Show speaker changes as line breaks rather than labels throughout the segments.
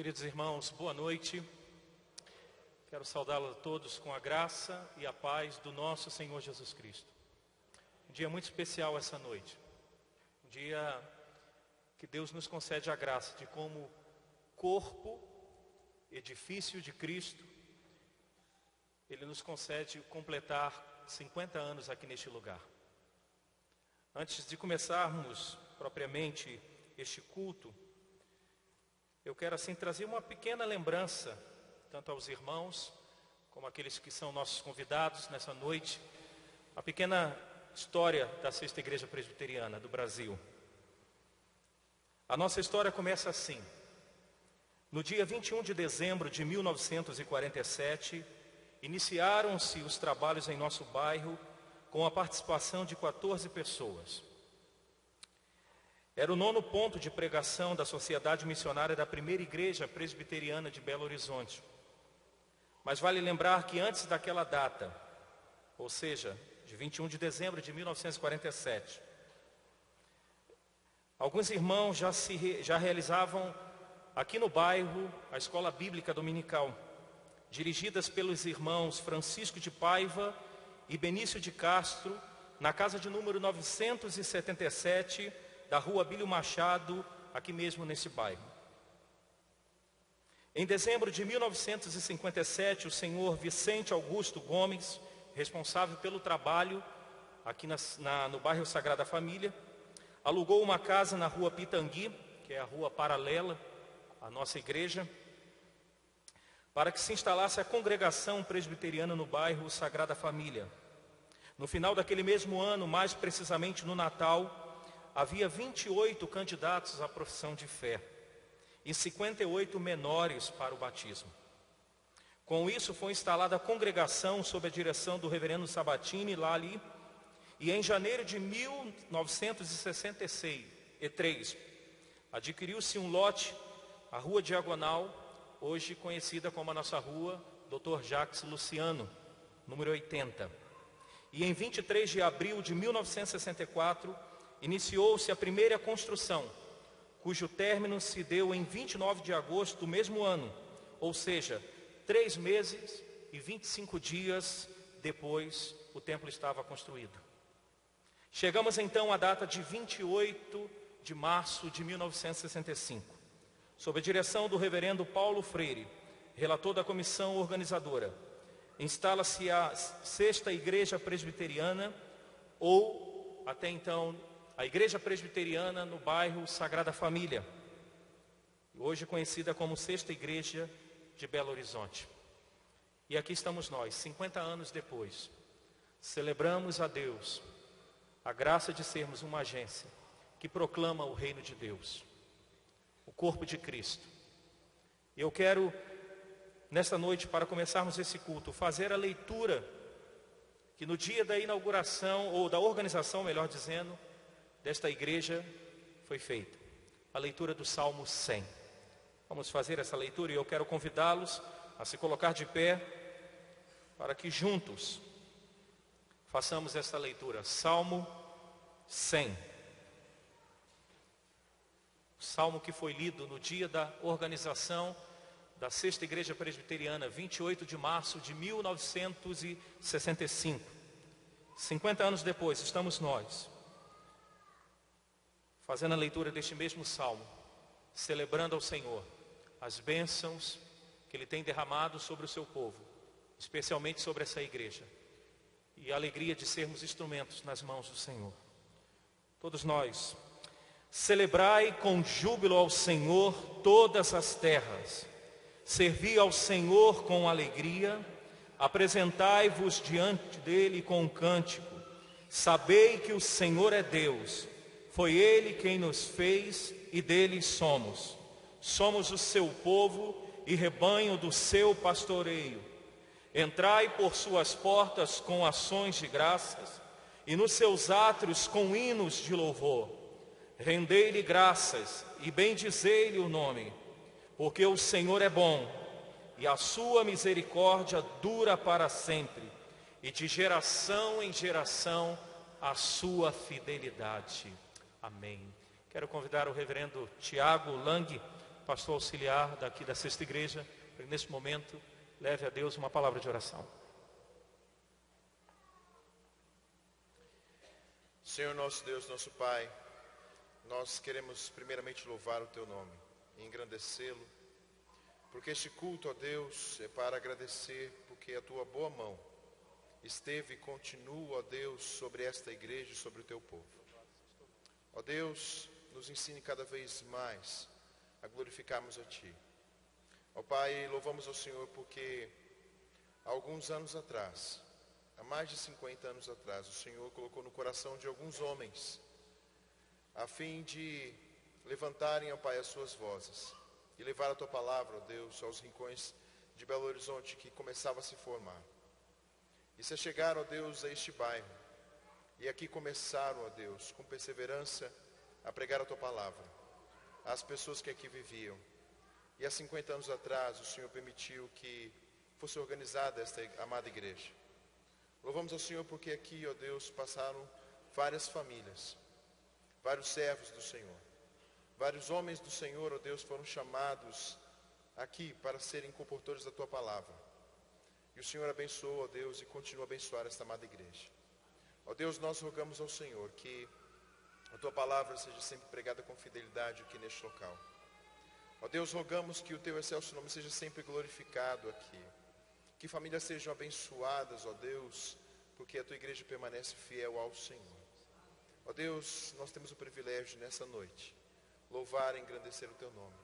Queridos irmãos, boa noite. Quero saudá-los a todos com a graça e a paz do nosso Senhor Jesus Cristo. Um dia muito especial essa noite. Um dia que Deus nos concede a graça de, como corpo, edifício de Cristo, Ele nos concede completar 50 anos aqui neste lugar. Antes de começarmos propriamente este culto, eu quero assim trazer uma pequena lembrança, tanto aos irmãos, como àqueles que são nossos convidados nessa noite, a pequena história da Sexta Igreja Presbiteriana do Brasil. A nossa história começa assim. No dia 21 de dezembro de 1947, iniciaram-se os trabalhos em nosso bairro com a participação de 14 pessoas. Era o 9º ponto de pregação da Sociedade Missionária da Primeira Igreja Presbiteriana de Belo Horizonte. Mas vale lembrar que antes daquela data, ou seja, de 21 de dezembro de 1947, alguns irmãos já realizavam aqui no bairro a escola bíblica dominical, dirigidas pelos irmãos Francisco de Paiva e Benício de Castro, na casa de número 977, da rua Abílio Machado, aqui mesmo nesse bairro. Em dezembro de 1957, o senhor Vicente Augusto Gomes, responsável pelo trabalho aqui no bairro Sagrada Família, alugou uma casa na rua Pitangui, que é a rua paralela à nossa igreja, para que se instalasse a congregação presbiteriana no bairro Sagrada Família. No final daquele mesmo ano, mais precisamente no Natal, havia 28 candidatos à profissão de fé e 58 menores para o batismo. Com isso, foi instalada a congregação sob a direção do reverendo Sabatini Lali, e em janeiro de 1963, adquiriu-se um lote, a Rua Diagonal, hoje conhecida como a nossa rua Dr. Jacques Luciano, número 80. E em 23 de abril de 1964, iniciou-se a primeira construção, cujo término se deu em 29 de agosto do mesmo ano, ou seja, 3 meses e 25 dias depois o templo estava construído. Chegamos então à data de 28 de março de 1965, sob a direção do reverendo Paulo Freire, relator da comissão organizadora. Instala-se a Sexta Igreja Presbiteriana, ou até então a Igreja Presbiteriana no bairro Sagrada Família, hoje conhecida como Sexta Igreja de Belo Horizonte. E aqui estamos nós, 50 anos depois, celebramos a Deus a graça de sermos uma agência que proclama o reino de Deus, o corpo de Cristo. E eu quero, nesta noite, para começarmos esse culto, fazer a leitura que no dia da inauguração, ou da organização, melhor dizendo, desta igreja foi feita. A leitura do Salmo 100. Vamos fazer essa leitura e eu quero convidá-los a se colocar de pé para que juntos façamos essa leitura. Salmo 100. O salmo que foi lido no dia da organização da Sexta Igreja Presbiteriana, 28 de março de 1965. 50 anos depois, estamos nós, fazendo a leitura deste mesmo salmo, celebrando ao Senhor as bênçãos que Ele tem derramado sobre o seu povo, especialmente sobre essa igreja, e a alegria de sermos instrumentos nas mãos do Senhor. Todos nós, celebrai com júbilo ao Senhor todas as terras, servi ao Senhor com alegria, apresentai-vos diante dele com um cântico, sabei que o Senhor é Deus. Foi Ele quem nos fez e dele somos. Somos o seu povo e rebanho do seu pastoreio. Entrai por suas portas com ações de graças e nos seus átrios com hinos de louvor. Rendei-lhe graças e bendizei-lhe o nome, porque o Senhor é bom e a sua misericórdia dura para sempre, e de geração em geração a sua fidelidade. Amém. Quero convidar o reverendo Tiago Lang pastor auxiliar daqui da Sexta Igreja, para que nesse momento leve a Deus uma palavra de oração.
Senhor nosso Deus, nosso Pai, nós queremos primeiramente louvar o Teu nome e engrandecê-lo, porque este culto, ó Deus, é para agradecer, porque a Tua boa mão esteve e continua, ó Deus, sobre esta igreja e sobre o Teu povo. Ó Deus, nos ensine cada vez mais a glorificarmos a Ti. Ó Pai, louvamos ao Senhor porque há alguns anos atrás, há mais de 50 anos atrás, o Senhor colocou no coração de alguns homens, a fim de levantarem, ó Pai, as suas vozes e levar a Tua palavra, ó Deus, aos rincões de Belo Horizonte que começava a se formar. E se chegaram, ó Deus, a este bairro, e aqui começaram, ó Deus, com perseverança, a pregar a Tua palavra às pessoas que aqui viviam. E há 50 anos atrás, o Senhor permitiu que fosse organizada esta amada igreja. Louvamos ao Senhor porque aqui, ó Deus, passaram várias famílias, vários servos do Senhor. Vários homens do Senhor, ó Deus, foram chamados aqui para serem comportores da Tua palavra. E o Senhor abençoou, ó Deus, e continua a abençoar esta amada igreja. Ó Deus, nós rogamos ao Senhor que a Tua palavra seja sempre pregada com fidelidade aqui neste local. Ó Deus, rogamos que o Teu excelso nome seja sempre glorificado aqui. Que famílias sejam abençoadas, ó Deus, porque a Tua igreja permanece fiel ao Senhor. Ó Deus, nós temos o privilégio nessa noite, louvar e engrandecer o Teu nome.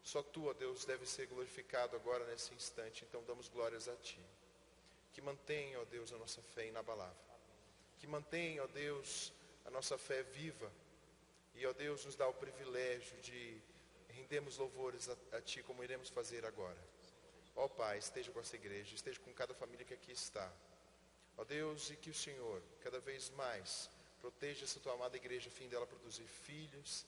Só Tu, ó Deus, deve ser glorificado agora nesse instante, então damos glórias a Ti. Que mantenha, ó Deus, a nossa fé inabalável. Que mantenha, ó Deus, a nossa fé viva. E, ó Deus, nos dá o privilégio de rendermos louvores a Ti, como iremos fazer agora. Ó Pai, esteja com essa igreja, esteja com cada família que aqui está. Ó Deus, e que o Senhor, cada vez mais, proteja essa Tua amada igreja, a fim dela produzir filhos.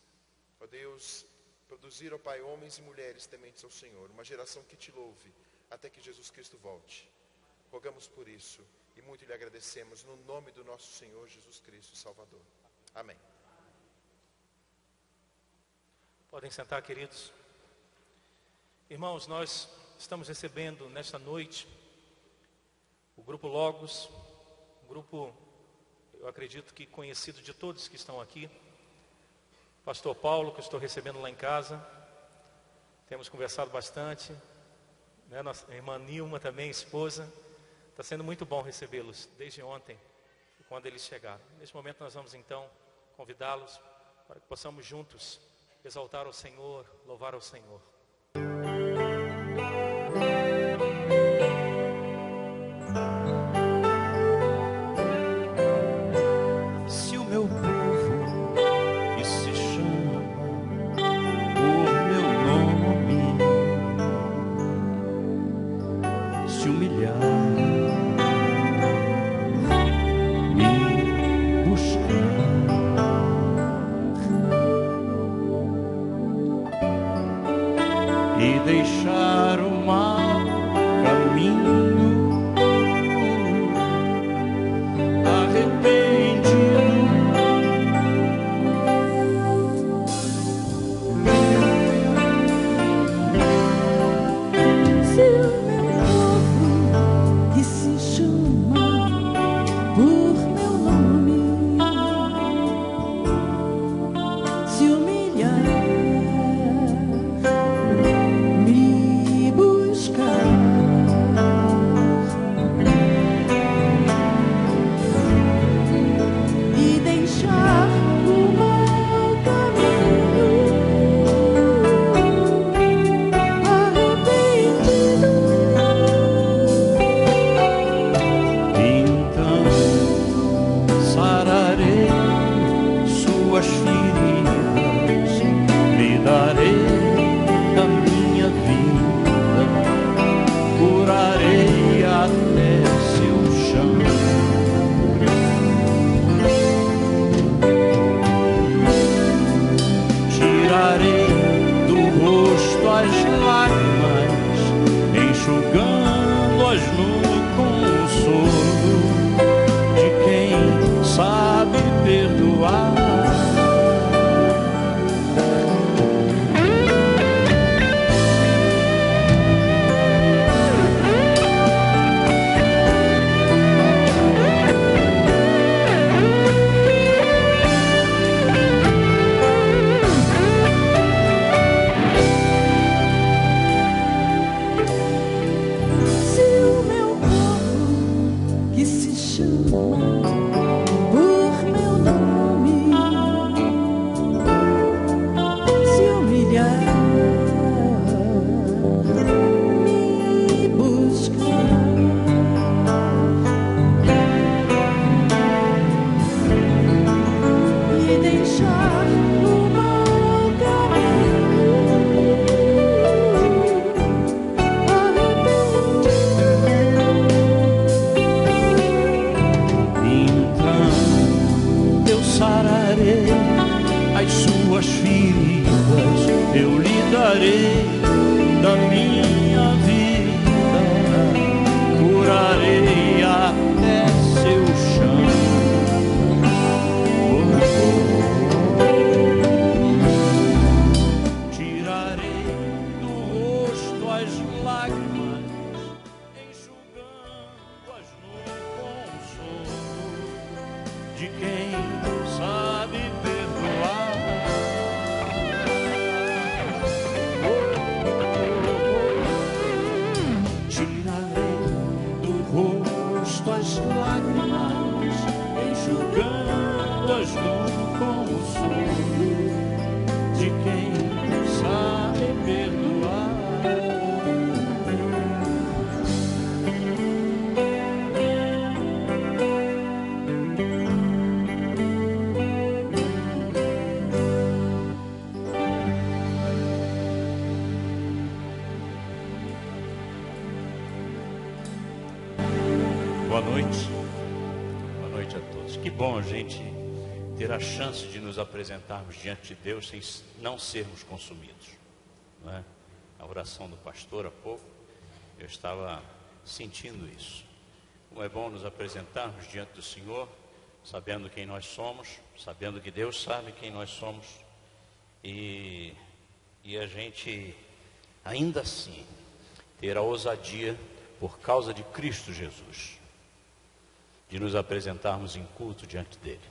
Ó Deus, produzir, ó Pai, homens e mulheres tementes ao Senhor, uma geração que Te louve, até que Jesus Cristo volte. Rogamos por isso, e muito lhe agradecemos, no nome do nosso Senhor Jesus Cristo, Salvador. Amém.
Podem sentar, queridos. Irmãos, nós estamos recebendo nesta noite o Grupo Logos, um grupo, eu acredito que conhecido de todos que estão aqui. Pastor Paulo, que eu estou recebendo lá em casa, temos conversado bastante, né? Nossa irmã Nilma também, esposa. Está sendo muito bom recebê-los desde ontem, quando eles chegaram. Neste momento nós vamos então convidá-los para que possamos juntos exaltar ao Senhor, louvar ao Senhor.
Se o meu povo, que se chama por meu nome, se humilhar, me buscar e deixar o mau caminho, arrependido,
se o meu povo que se chama por meu nome se humilhar, me buscar
Boa noite. Boa noite a todos. Que bom a gente ter a chance de nos apresentarmos diante de Deus sem não sermos consumidos, não é? A oração do pastor há pouco, eu estava sentindo isso. Como é bom nos apresentarmos diante do Senhor, sabendo quem nós somos, sabendo que Deus sabe quem nós somos, e a gente, ainda assim, ter a ousadia, por causa de Cristo Jesus, de nos apresentarmos em culto diante dele.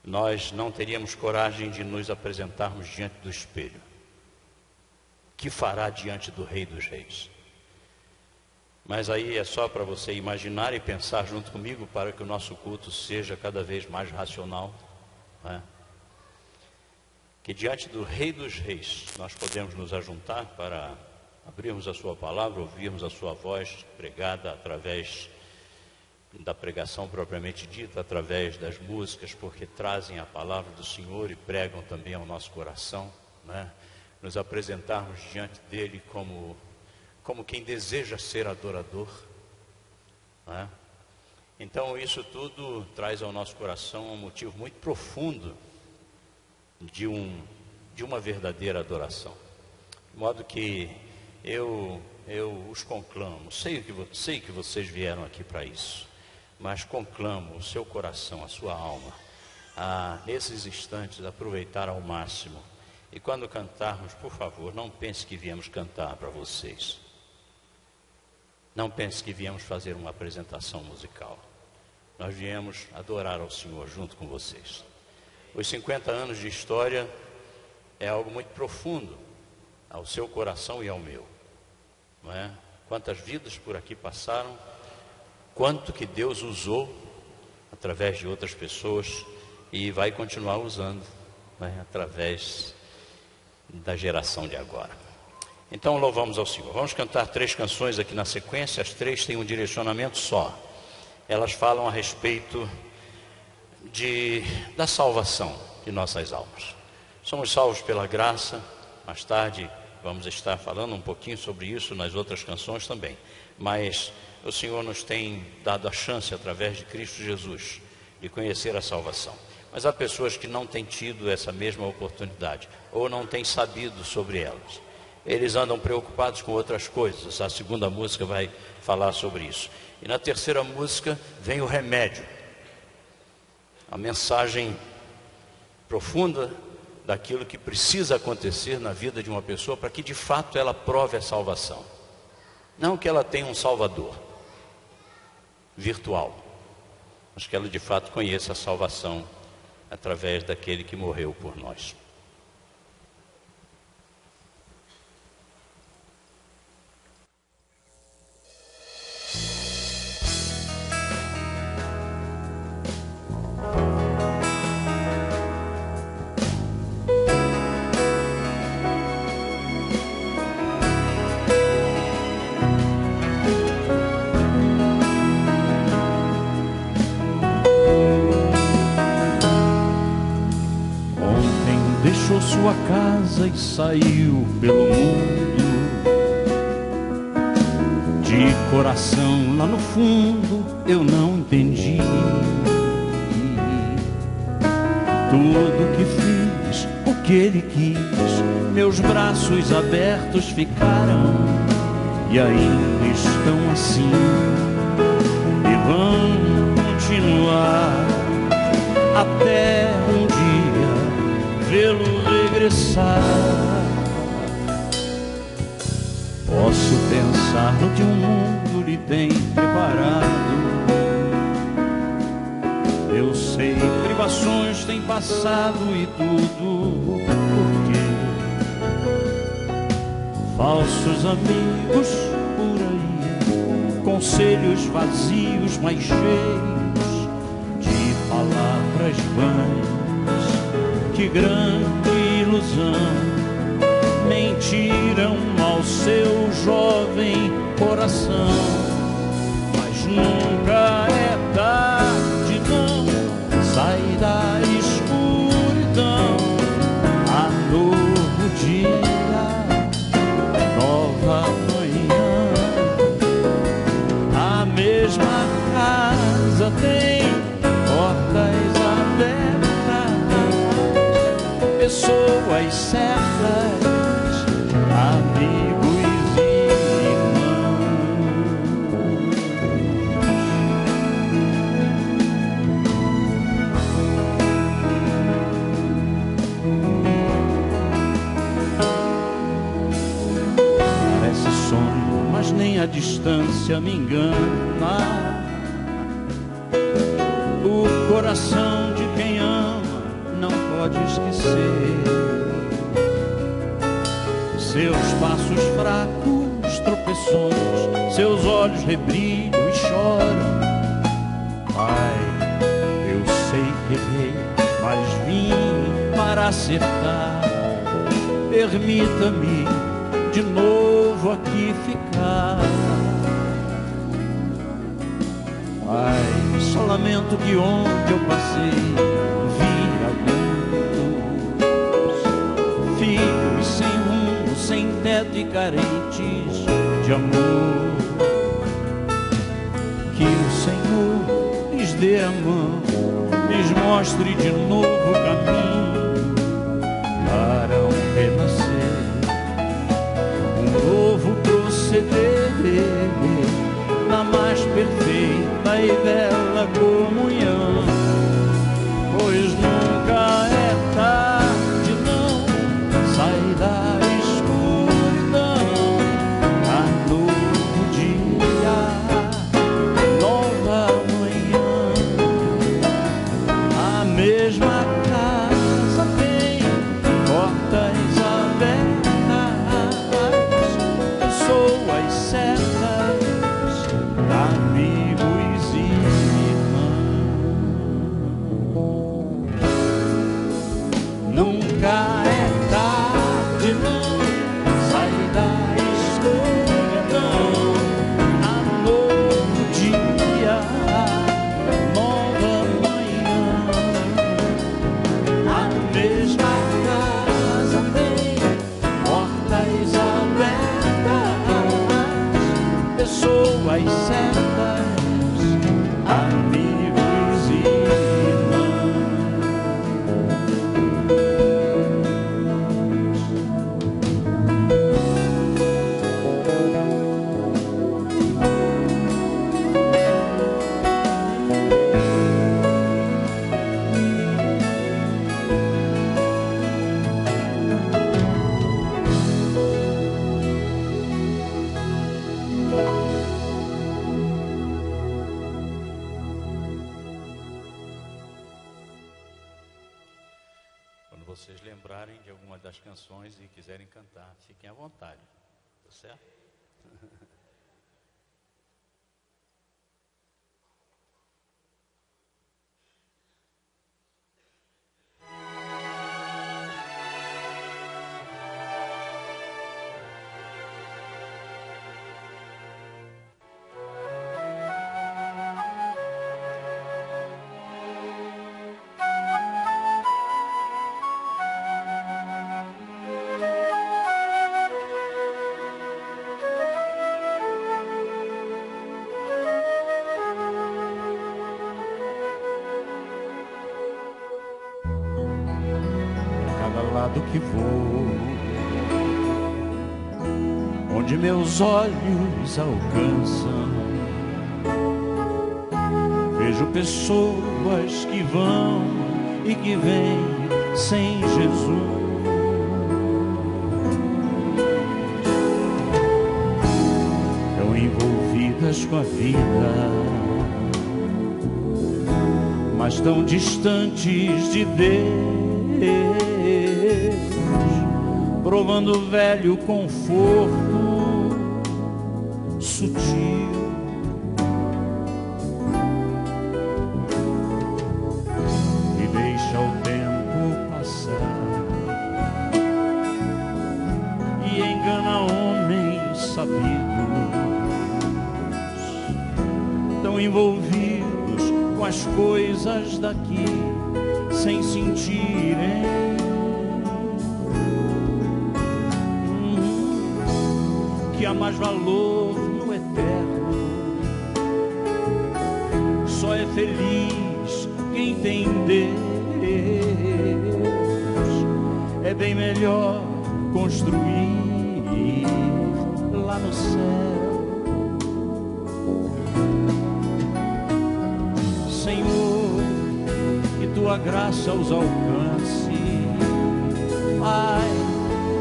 Nós não teríamos coragem de nos apresentarmos diante do espelho. Que fará diante do Rei dos Reis? Mas aí é só para você imaginar e pensar junto comigo, para que o nosso culto seja cada vez mais racional, não é? Que diante do Rei dos Reis nós podemos nos ajuntar para abrirmos a sua palavra, ouvirmos a sua voz pregada através da pregação propriamente dita, através das músicas, porque trazem a palavra do Senhor e pregam também ao nosso coração, né? Nos apresentarmos diante dele como quem deseja ser adorador, né? Então isso tudo traz ao nosso coração um motivo muito profundo de uma verdadeira adoração. De modo que eu os conclamo, sei que vocês vieram aqui para isso, mas conclamo o seu coração, a sua alma, a nesses instantes aproveitar ao máximo. E quando cantarmos, por favor, não pense que viemos cantar para vocês. Não pense que viemos fazer uma apresentação musical. Nós viemos adorar ao Senhor junto com vocês. Os 50 anos de história é algo muito profundo ao seu coração e ao meu, não é? Quantas vidas por aqui passaram, quanto que Deus usou através de outras pessoas e vai continuar usando, não é? Através da geração de agora. Então louvamos ao Senhor. Vamos cantar 3 canções aqui na sequência. As 3 têm um direcionamento só. Elas falam a respeito da salvação de nossas almas. Somos salvos pela graça. Mais tarde vamos estar falando um pouquinho sobre isso nas outras canções também. Mas o Senhor nos tem dado a chance, através de Cristo Jesus, de conhecer a salvação. Mas há pessoas que não têm tido essa mesma oportunidade, ou não têm sabido sobre elas. Eles andam preocupados com outras coisas. A segunda música vai falar sobre isso. E na terceira música vem o remédio. A mensagem profunda daquilo que precisa acontecer na vida de uma pessoa para que de fato ela prove a salvação. Não que ela tenha um salvador virtual, mas que ela de fato conheça a salvação através daquele que morreu por nós. Deixou sua casa e saiu pelo mundo. De coração lá no fundo eu não entendi. Tudo que fiz, o que ele quis, meus braços abertos ficaram e ainda estão assim. E vão continuar até um dia vê-lo regressar. Posso pensar no que o mundo lhe tem preparado. Eu sei, privações têm passado e tudo porque falsos amigos por aí, conselhos vazios, mas cheios de palavras vãs. Que grande ilusão, mentiram ao seu jovem coração. Mas nunca é tarde, não. Sai da escuridão. Há novo dia, nova manhã, a mesma amigos e irmãos. Parece sonho, mas nem a distância me engana. O coração de quem ama não pode esquecer seus passos fracos, tropeções, seus olhos rebrilham e choram. Pai, eu sei que errei, mas vim para acertar. Permita-me de novo aqui ficar. Pai, só lamento que onde eu passei vi alguns filhos sem rumo, sem teto e carentes de amor. Que o Senhor lhes dê a mão, lhes mostre de novo o caminho para um renascer, um novo proceder na mais perfeita e bela comunhão. Pois nunca é tarde, não, sai da escuridão. Há novo dia, nova manhã. A mesma casa tem portas abertas, pessoas certas, amigos e irmãos. Nunca é tarde, não, sai da escuridão. Há novo dia, nova manhã. A mesma casa tem portas abertas, pessoas certas, amigos e irmãos. Quando vocês lembrarem de alguma das canções e quiserem cantar, fiquem à vontade, tá certo? Lado que vou, onde meus olhos alcançam, vejo pessoas que vão e que vêm sem Jesus. Tão envolvidas com a vida, mas tão distantes de Deus, provando o velho conforto sutil. E deixa o tempo passar e engana homens sabidos, tão envolvidos com as coisas daqui, sem sentirem que há mais valor no eterno. Só é feliz quem tem Deus, é É bem melhor construir lá no céu. Senhor, que tua graça os alcance. Ai,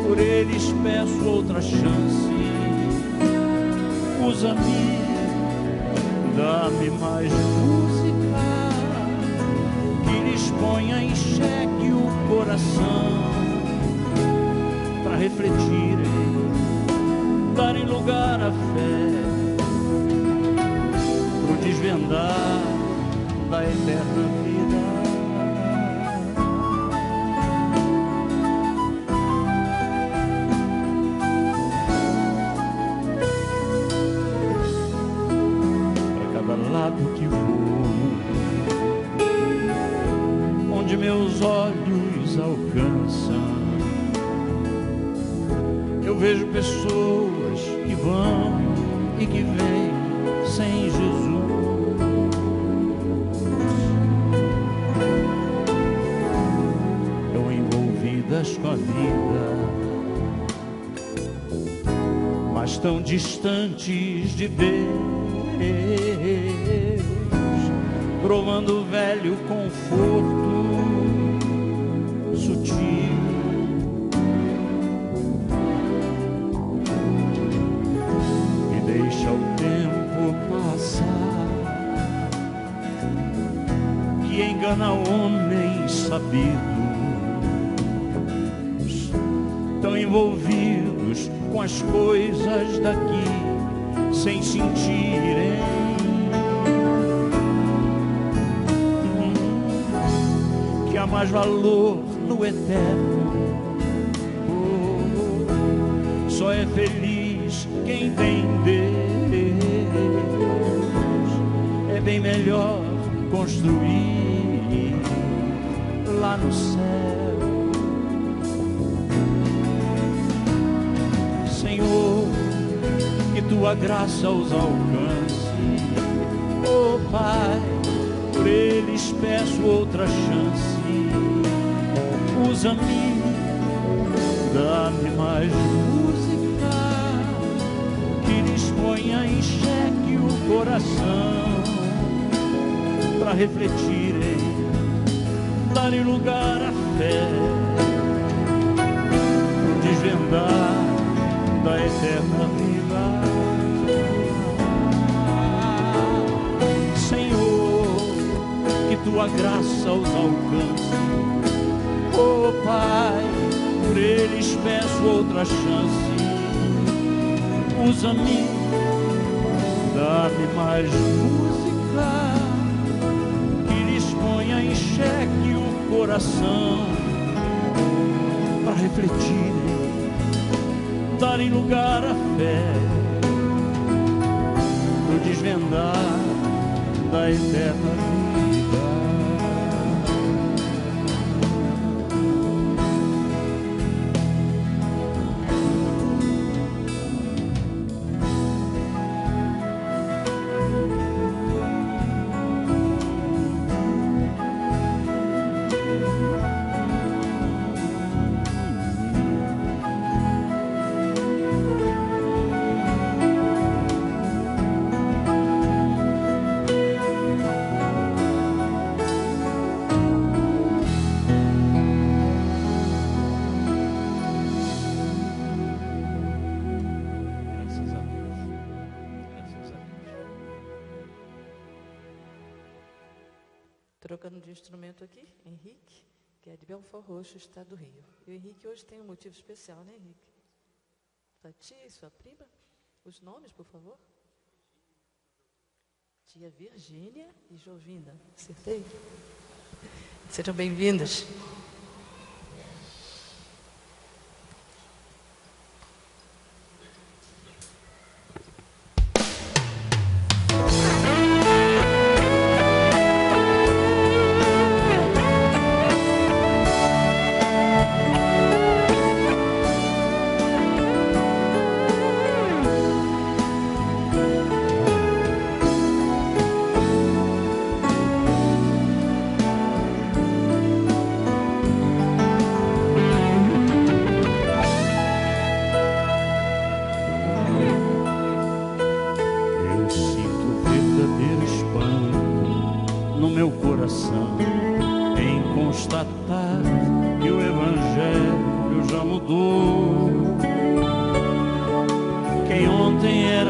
por eles peço outra chance. Usa-me, dá-me mais música, que lhes ponha em xeque o coração, para refletirem, darem lugar à fé, pro desvendar da eterna vida. Que vou, onde meus olhos alcançam, eu vejo pessoas que vão e que vêm sem Jesus. Tão envolvidas com a vida, mas tão distantes de Deus, provando o velho conforto sutil. E deixa o tempo passar, que engana homens sabidos, tão envolvidos com as coisas daqui, sem sentirem que há mais valor no eterno. Só é feliz quem tem Deus. É bem melhor construir lá no céu. Senhor, que tua graça os alcance. Oh Pai, por eles peço outra chance. Usa-me, dá-me mais música, que lhes ponha em xeque o coração, para refletirem, darem lugar à fé, desvendar da eterna vida. Senhor, que tua graça os alcance. Oh Pai, por eles peço outra chance. Usa-me, dá-me mais música, que lhes ponha em xeque o coração, para refletirem, darem lugar à fé, no desvendar da eterna vida.
Trocando de instrumento aqui, Henrique, que é de Belfort Roxo, estado do Rio. E o Henrique hoje tem um motivo especial, né, Henrique? Sua tia e sua prima? Os nomes, por favor? Tia Virgínia e Jovina. Acertei? Sejam bem-vindas.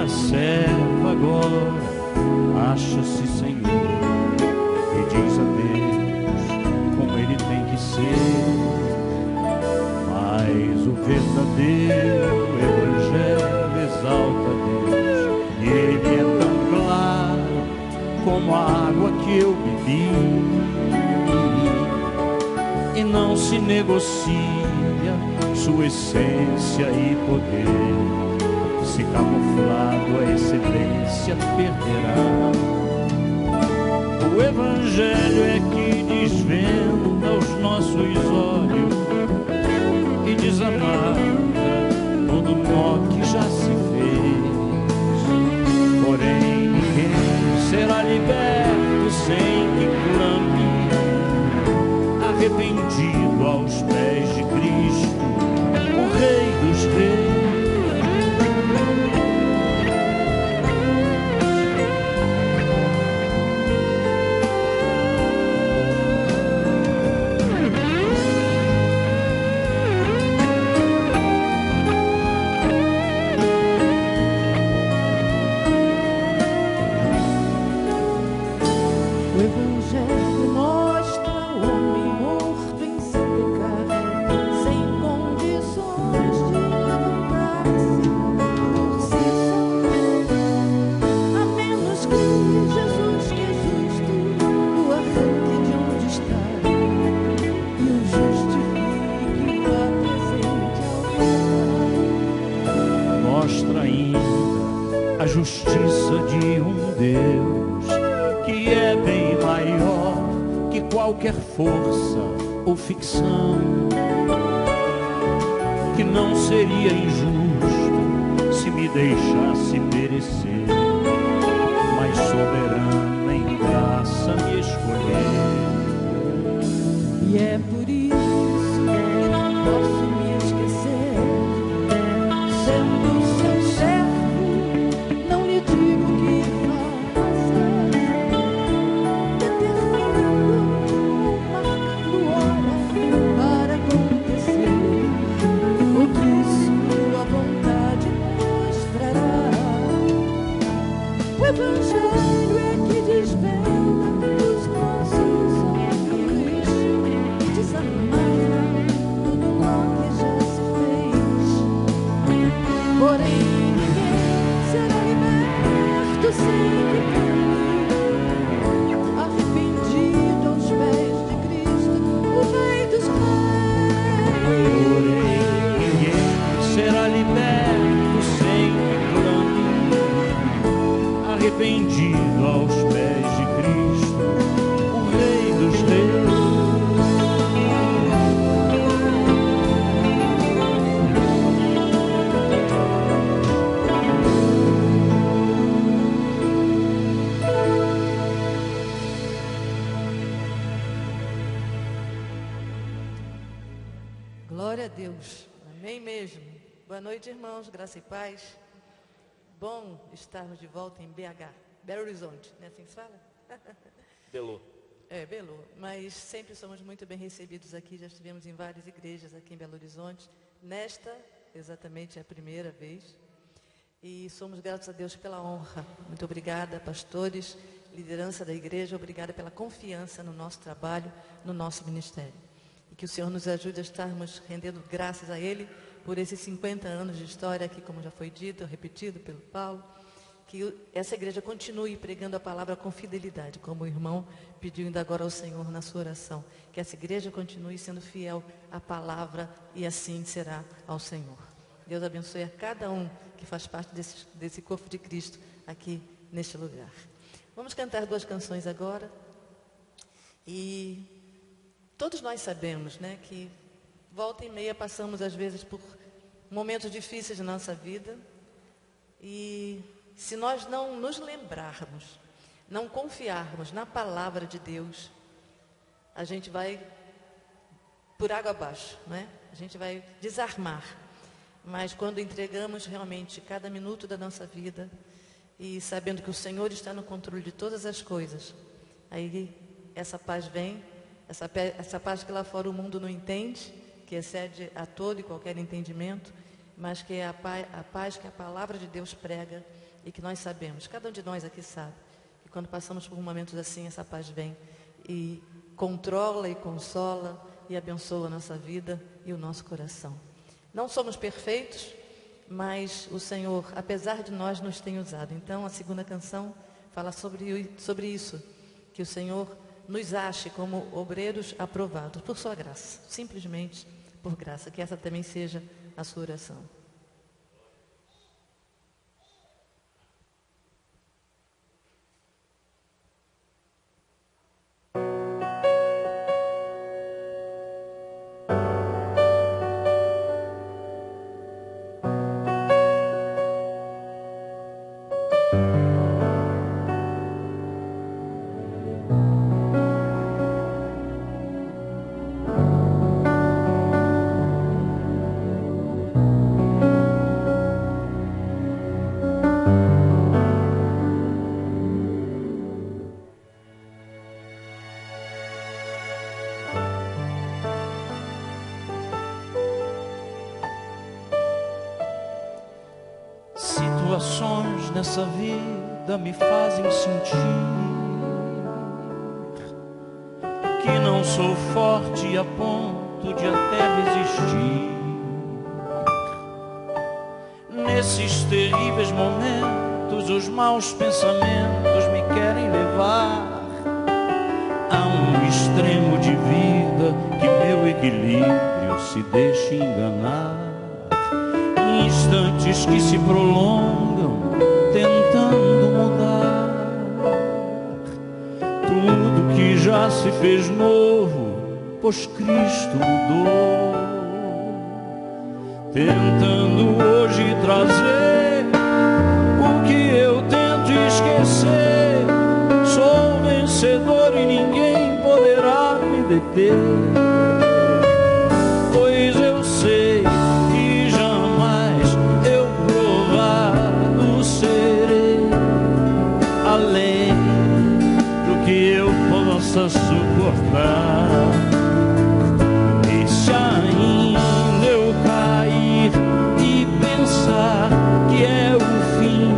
minha serva agora acha-se Senhor e diz a Deus como ele tem que ser. Mas o verdadeiro evangelho exalta a Deus, e ele é tão claro como a água que eu bebi, e não se negocia sua essência e poder. Se camuflado a excelência perderá. O evangelho é que desvenda os nossos olhos e desamarra todo nó que já se fez. Porém ninguém será liberto sem que clame, arrependido aos pés de Cristo, o Rei dos Reis. Justiça de um Deus que é bem maior que qualquer força ou ficção, que não seria injusto se me deixasse perecer, mas soberano em graça me escolheu.
E é por isso que não posso me esquecer, sendo seu servo. O evangelho é que desvenda os nossos olhos, desamarra tudo o que já se fez. Porém ninguém será liberto sem que clame, arrependido aos pés de Cristo, o Rei dos Reis.
Porém ninguém será liberto sem que clame, arrependido aos pés de Cristo, o Rei dos Reis.
Glória a Deus. Amém mesmo. Boa noite, irmãos. Graça e paz. Bom estarmos de volta em BH, Belo Horizonte, não é assim que se fala?
Belo.
É, Belo, mas sempre somos muito bem recebidos aqui, já estivemos em várias igrejas aqui em Belo Horizonte. Nesta, exatamente, é a primeira vez. E somos gratos a Deus pela honra. Muito obrigada, pastores, liderança da igreja, obrigada pela confiança no nosso trabalho, no nosso ministério. E que o Senhor nos ajude a estarmos rendendo graças a Ele por esses 50 anos de história aqui, como já foi dito, repetido pelo Paulo, que essa igreja continue pregando a palavra com fidelidade, como o irmão pediu ainda agora ao Senhor na sua oração, que essa igreja continue sendo fiel à palavra e assim será ao Senhor. Deus abençoe a cada um que faz parte desse corpo de Cristo aqui neste lugar. Vamos cantar 2 canções agora, e todos nós sabemos, né, que volta e meia passamos às vezes por momentos difíceis de nossa vida, e se nós não nos lembrarmos, não confiarmos na palavra de Deus, a gente vai por água abaixo, não é? A gente vai desarmar. Mas quando entregamos realmente cada minuto da nossa vida e sabendo que o Senhor está no controle de todas as coisas, aí essa paz vem, essa paz que lá fora o mundo não entende, que excede a todo e qualquer entendimento, mas que é a paz que a palavra de Deus prega e que nós sabemos, cada um de nós aqui sabe, que quando passamos por momentos assim, essa paz vem e controla e consola e abençoa a nossa vida e o nosso coração. Não somos perfeitos, mas o Senhor, apesar de nós, nos tem usado. Então, a segunda canção fala sobre isso, que o Senhor nos ache como obreiros aprovados por sua graça, simplesmente por graça. Que essa também seja a sua oração.
Situações nessa vida me fazem sentir que não sou forte a ponto de até resistir. Nesses terríveis momentos, os maus pensamentos me querem levar a um extremo de vida que meu equilíbrio se deixe enganar. Instantes que se prolongam tentando mudar tudo que já se fez novo, pois Cristo mudou. Tentando hoje trazer o que eu tento esquecer. Sou vencedor e ninguém poderá me deter, pois eu sei que jamais eu provado serei além do que eu possa suportar. E se ainda eu cair e pensar que é o fim,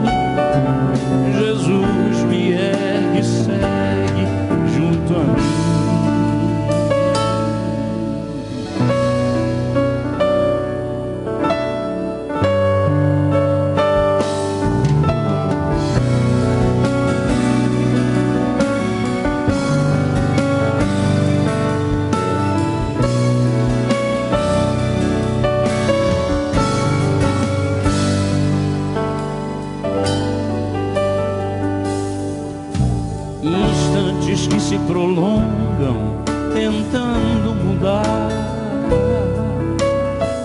Jesus me ergue e segue junto a mim. Instantes que se prolongam tentando mudar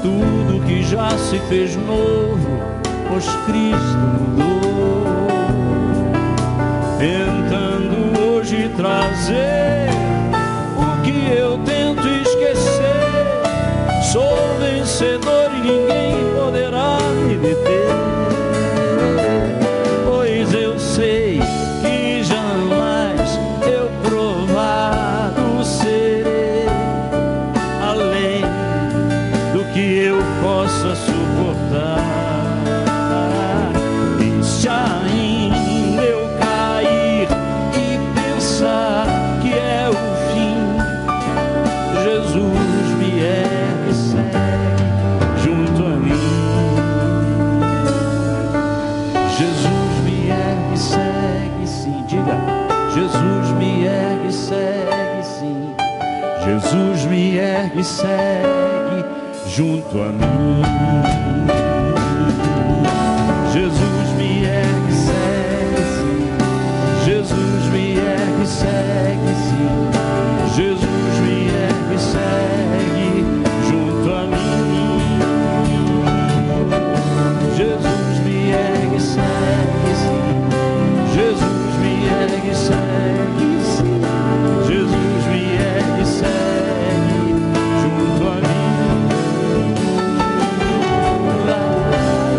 tudo que já se fez novo, pois Cristo mudou. Tentando hoje trazer o que eu tento esquecer. Sou vencedor e ninguém poderá me deter, pois eu sei que jamais eu provado serei além do que eu possa suportar. E se ainda eu cair e pensar que é o fim, Jesus me ergue e segue junto a mim. Jesus me ergue e segue, sim, diga. Jesus me ergue e segue, sim. Jesus me ergue e segue junto a mim. Jesus me ergue e segue, sim. Jesus me ergue e segue, sim. Jesus me ergue e segue junto a mim. Jesus me ergue e segue, sim. Jesus me ergue e segue, sim. Jesus me ergue e segue junto a mim. La,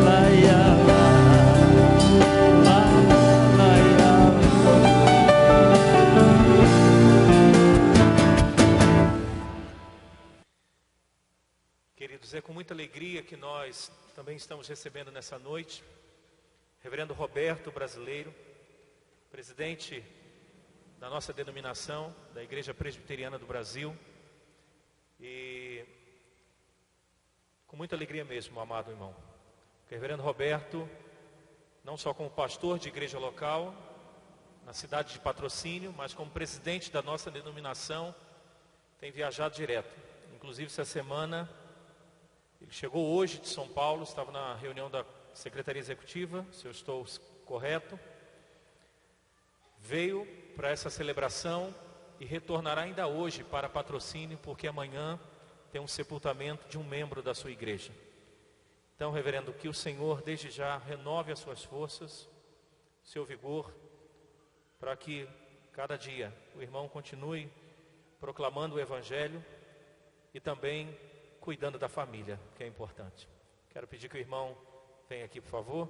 la, ya, la, la, ya.
Queridos, é com muita alegria que nós também estamos recebendo nessa noite Reverendo Roberto Brasileiro, presidente da nossa denominação, da Igreja Presbiteriana do Brasil, e com muita alegria mesmo, amado irmão, que o Reverendo Roberto, não só como pastor de igreja local, na cidade de Patrocínio, mas como presidente da nossa denominação, tem viajado direto. Inclusive, essa semana, ele chegou hoje de São Paulo, estava na reunião da Secretaria Executiva, se eu estou correto, veio para essa celebração e retornará ainda hoje para Patrocínio, porque amanhã tem um sepultamento de um membro da sua igreja. Então, reverendo, que o Senhor desde já renove as suas forças, seu vigor, para que cada dia o irmão continue proclamando o Evangelho e também cuidando da família, que é importante. Quero pedir que o irmão venha aqui, por favor.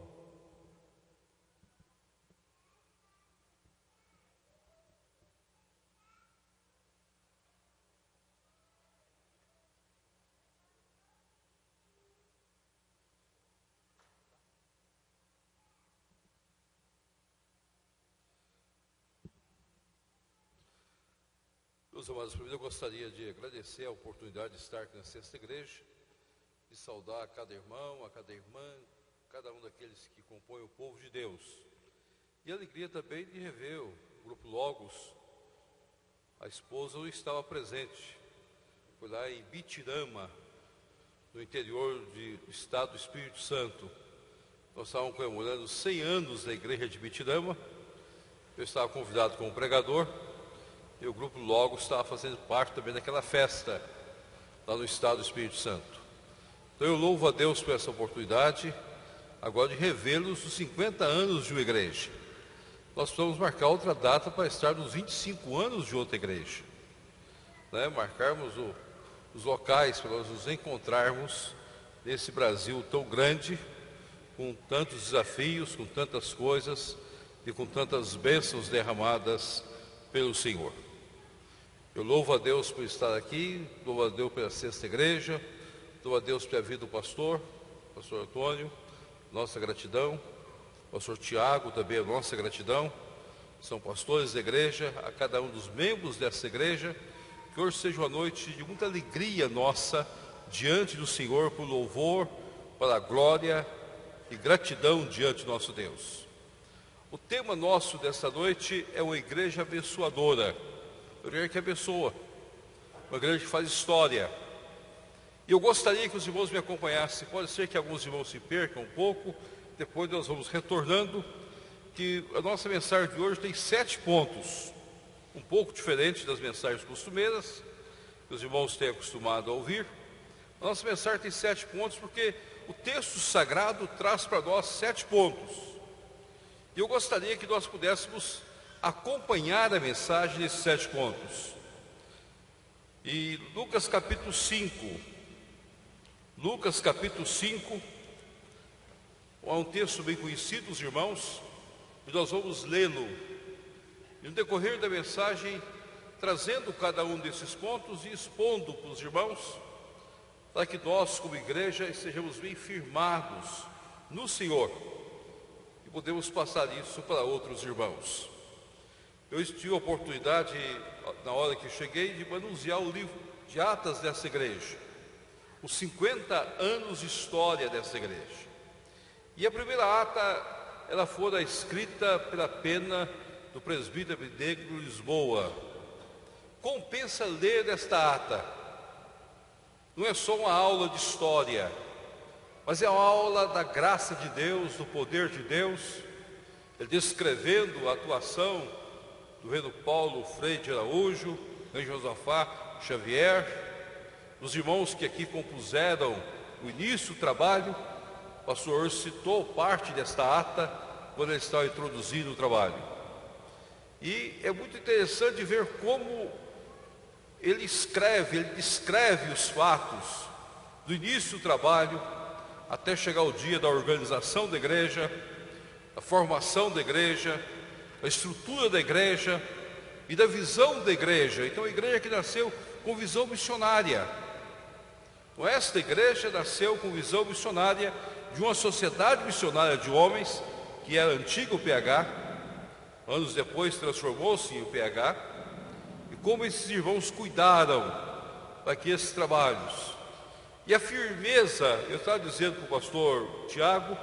Meus amados, primeiro eu gostaria de agradecer a oportunidade de estar aqui na Sexta Igreja, de saudar a cada irmão, a cada irmã, cada um daqueles que compõem o povo de Deus. E a alegria também de rever o Grupo Logos. A esposa não estava presente, foi lá em Bitirama, no interior do estado do Espírito Santo. Nós estávamos comemorando 100 anos da igreja de Bitirama. Eu estava convidado como pregador. E o Grupo Logos estava fazendo parte também daquela festa, lá no estado do Espírito Santo. Então eu louvo a Deus por essa oportunidade, agora de revê-los os 50 anos de uma igreja. Nós precisamos marcar outra data para estar nos 25 anos de outra igreja. Marcarmos os locais para nós nos encontrarmos nesse Brasil tão grande, com tantos desafios, com tantas coisas e com tantas bênçãos derramadas pelo Senhor. Eu louvo a Deus por estar aqui, louvo a Deus pela Sexta Igreja, louvo a Deus pela vida do pastor Antônio, nossa gratidão, pastor Tiago também a nossa gratidão, são pastores da igreja, a cada um dos membros dessa igreja, que hoje seja uma noite de muita alegria nossa, diante do Senhor, por louvor, para a glória e gratidão diante do nosso Deus. O tema nosso desta noite é uma igreja abençoadora, uma igreja que abençoa, uma igreja que faz história. E eu gostaria que os irmãos me acompanhassem. Pode ser que alguns irmãos se percam um pouco, depois nós vamos retornando, que a nossa mensagem de hoje tem 7 pontos, um pouco diferente das mensagens costumeiras, que os irmãos têm acostumado a ouvir. A nossa mensagem tem 7 pontos, porque o texto sagrado traz para nós 7 pontos. E eu gostaria que nós pudéssemos acompanhar a mensagem nesses 7 pontos. E Lucas capítulo 5, é um texto bem conhecido dos irmãos, e nós vamos lê-lo. E no decorrer da mensagem, trazendo cada um desses pontos e expondo para os irmãos, para que nós, como igreja, estejamos bem firmados no Senhor. Podemos passar isso para outros irmãos. Eu tive a oportunidade, na hora que cheguei, de manusear o livro de atas dessa igreja, os 50 anos de história dessa igreja. E a primeira ata, ela fora escrita pela pena do presbítero Negro Lisboa. Compensa ler esta ata. Não é só uma aula de história, mas é uma aula da graça de Deus, do poder de Deus, ele descrevendo a atuação do reino Paulo Freire de Araújo, reino Josafá Xavier, dos irmãos que aqui compuseram o início do trabalho. O pastor citou parte desta ata quando ele estava introduzindo o trabalho. E é muito interessante ver como ele descreve os fatos do início do trabalho até chegar o dia da organização da igreja, da formação da igreja, da estrutura da igreja e da visão da igreja. Então a igreja que nasceu com visão missionária. Esta igreja nasceu com visão missionária de uma sociedade missionária de homens que era antigo PH, anos depois transformou-se em PH, e como esses irmãos cuidaram daqueles trabalhos. E a firmeza, eu estava dizendo para o pastor Tiago,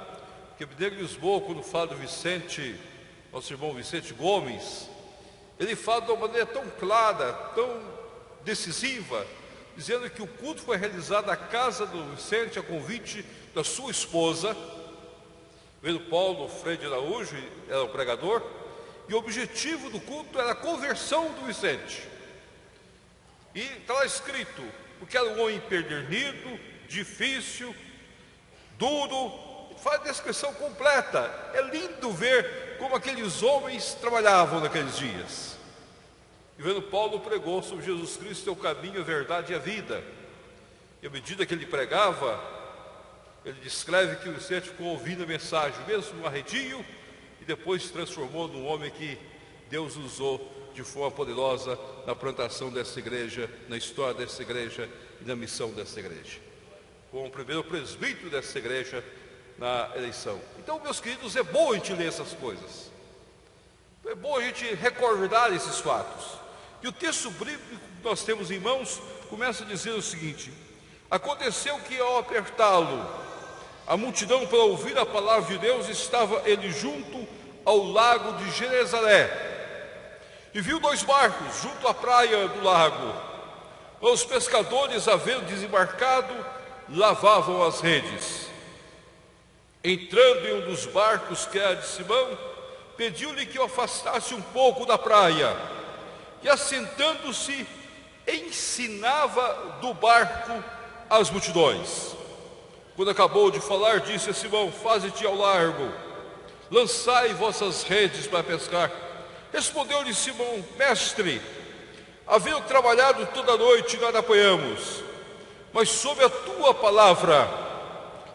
que Abner Lisboa, quando fala do Vicente, nosso irmão Vicente Gomes, ele fala de uma maneira tão clara, tão decisiva, dizendo que o culto foi realizado na casa do Vicente a convite da sua esposa. Vendo Paulo Freire de Araújo, era o pregador, e o objetivo do culto era a conversão do Vicente. E está lá escrito, porque era um homem empedernido, difícil, duro, faz a descrição completa. É lindo ver como aqueles homens trabalhavam naqueles dias. E vendo Paulo pregou sobre Jesus Cristo, é o caminho, a verdade e a vida. E à medida que ele pregava, ele descreve que o Vicente ficou ouvindo a mensagem, mesmo arredio, e depois se transformou num homem que Deus usou de forma poderosa na plantação dessa igreja, na história dessa igreja e na missão dessa igreja. Como o primeiro presbítero dessa igreja na eleição. Então, meus queridos, é bom a gente ler essas coisas. É bom a gente recordar esses fatos. E o texto bíblico que nós temos em mãos começa a dizer o seguinte: aconteceu que ao apertá-lo, a multidão para ouvir a palavra de Deus, estava ele junto ao lago de Genezaré. E viu 2 barcos junto à praia do lago. Os pescadores, havendo desembarcado, lavavam as redes. Entrando em um dos barcos, que era de Simão, pediu-lhe que o afastasse um pouco da praia. E assentando-se, ensinava do barco as multidões. Quando acabou de falar, disse a Simão: faze-te ao largo, lançai vossas redes para pescar. Respondeu-lhe Simão: mestre, havendo trabalhado toda a noite, nada apanhamos, mas sob a tua palavra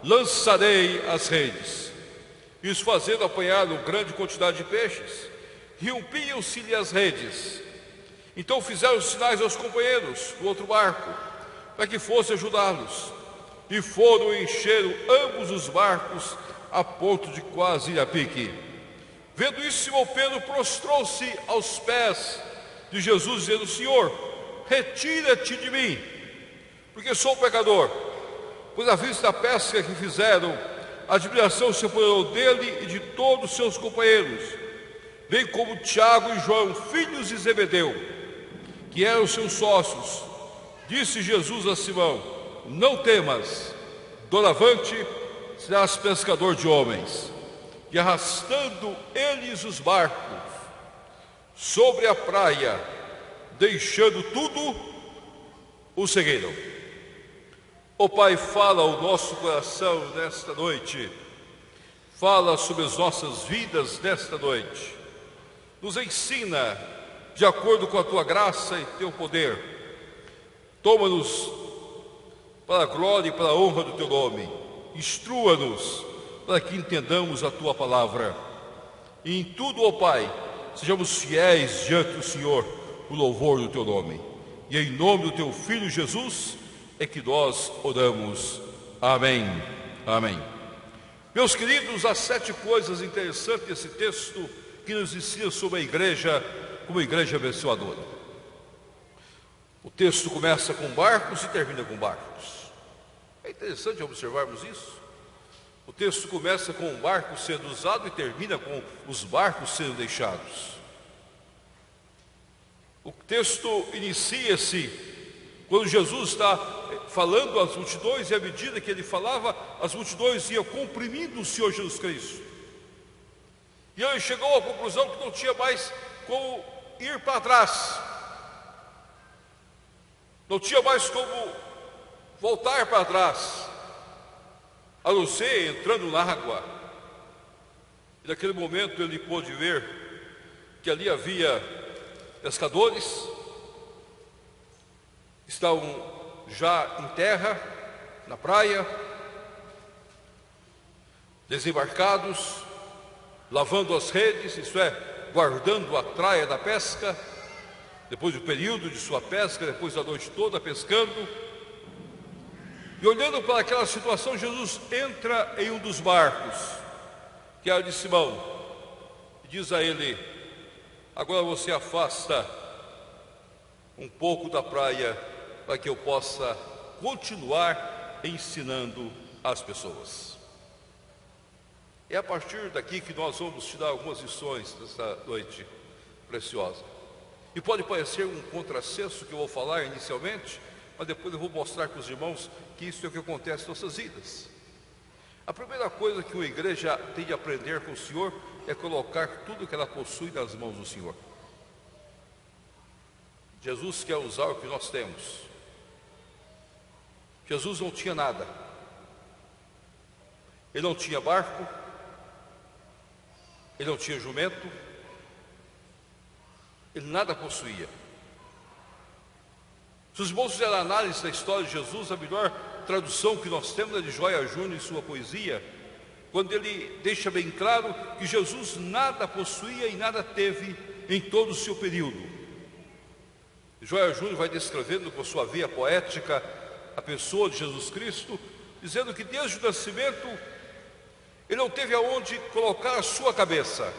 lançarei as redes. Isso fazendo, apanharam grande quantidade de peixes, rompiam-se-lhe as redes. Então fizeram sinais aos companheiros do outro barco, para que fosse ajudá-los, e foram encheram ambos os barcos, a ponto de quase ir a pique. Vendo isso, Simão Pedro prostrou-se aos pés de Jesus, dizendo: Senhor, retira-te de mim, porque sou pecador. Pois à vista da pesca que fizeram, a admiração se apoderou dele e de todos os seus companheiros, bem como Tiago e João, filhos de Zebedeu, que eram seus sócios. Disse Jesus a Simão: não temas, doravante serás pescador de homens. E arrastando eles os barcos sobre a praia, deixando tudo, o seguiram. Ó Pai, fala ao nosso coração nesta noite, fala sobre as nossas vidas nesta noite, nos ensina de acordo com a tua graça e teu poder. Toma-nos para a glória e para a honra do teu nome, instrua-nos para que entendamos a tua palavra, e em tudo, ó Pai, sejamos fiéis diante do Senhor, o louvor do teu nome. E em nome do teu Filho Jesus é que nós oramos. Amém. Amém. Meus queridos, há 7 coisas interessantes desse texto que nos ensina sobre a igreja como igreja abençoadora. O texto começa com barcos e termina com barcos. É interessante observarmos isso. O texto começa com um barco sendo usado e termina com os barcos sendo deixados. O texto inicia-se quando Jesus está falando às multidões, e à medida que ele falava, as multidões iam comprimindo o Senhor Jesus Cristo. E ele chegou à conclusão que não tinha mais como ir para trás, não tinha mais como voltar para trás, a não ser entrando na água. E naquele momento ele pôde ver que ali havia pescadores, estavam já em terra, na praia, desembarcados, lavando as redes, isto é, guardando a traia da pesca, depois do período de sua pesca, depois da noite toda pescando. E olhando para aquela situação, Jesus entra em um dos barcos, que é a de Simão, e diz a ele: agora você afasta um pouco da praia para que eu possa continuar ensinando as pessoas. É a partir daqui que nós vamos te dar algumas lições nessa noite preciosa. E pode parecer um contrassenso que eu vou falar inicialmente, mas depois eu vou mostrar para os irmãos que isso é o que acontece em nossas vidas. A primeira coisa que uma igreja tem de aprender com o Senhor é colocar tudo que ela possui nas mãos do Senhor. Jesus quer usar o que nós temos. Jesus não tinha nada. Ele não tinha barco, ele não tinha jumento, ele nada possuía. Se os irmãos fizerem análise da história de Jesus, a melhor tradução que nós temos é de Joia Júnior em sua poesia, quando ele deixa bem claro que Jesus nada possuía e nada teve em todo o seu período. Joia Júnior vai descrevendo com sua via poética a pessoa de Jesus Cristo, dizendo que desde o nascimento ele não teve aonde colocar a sua cabeça.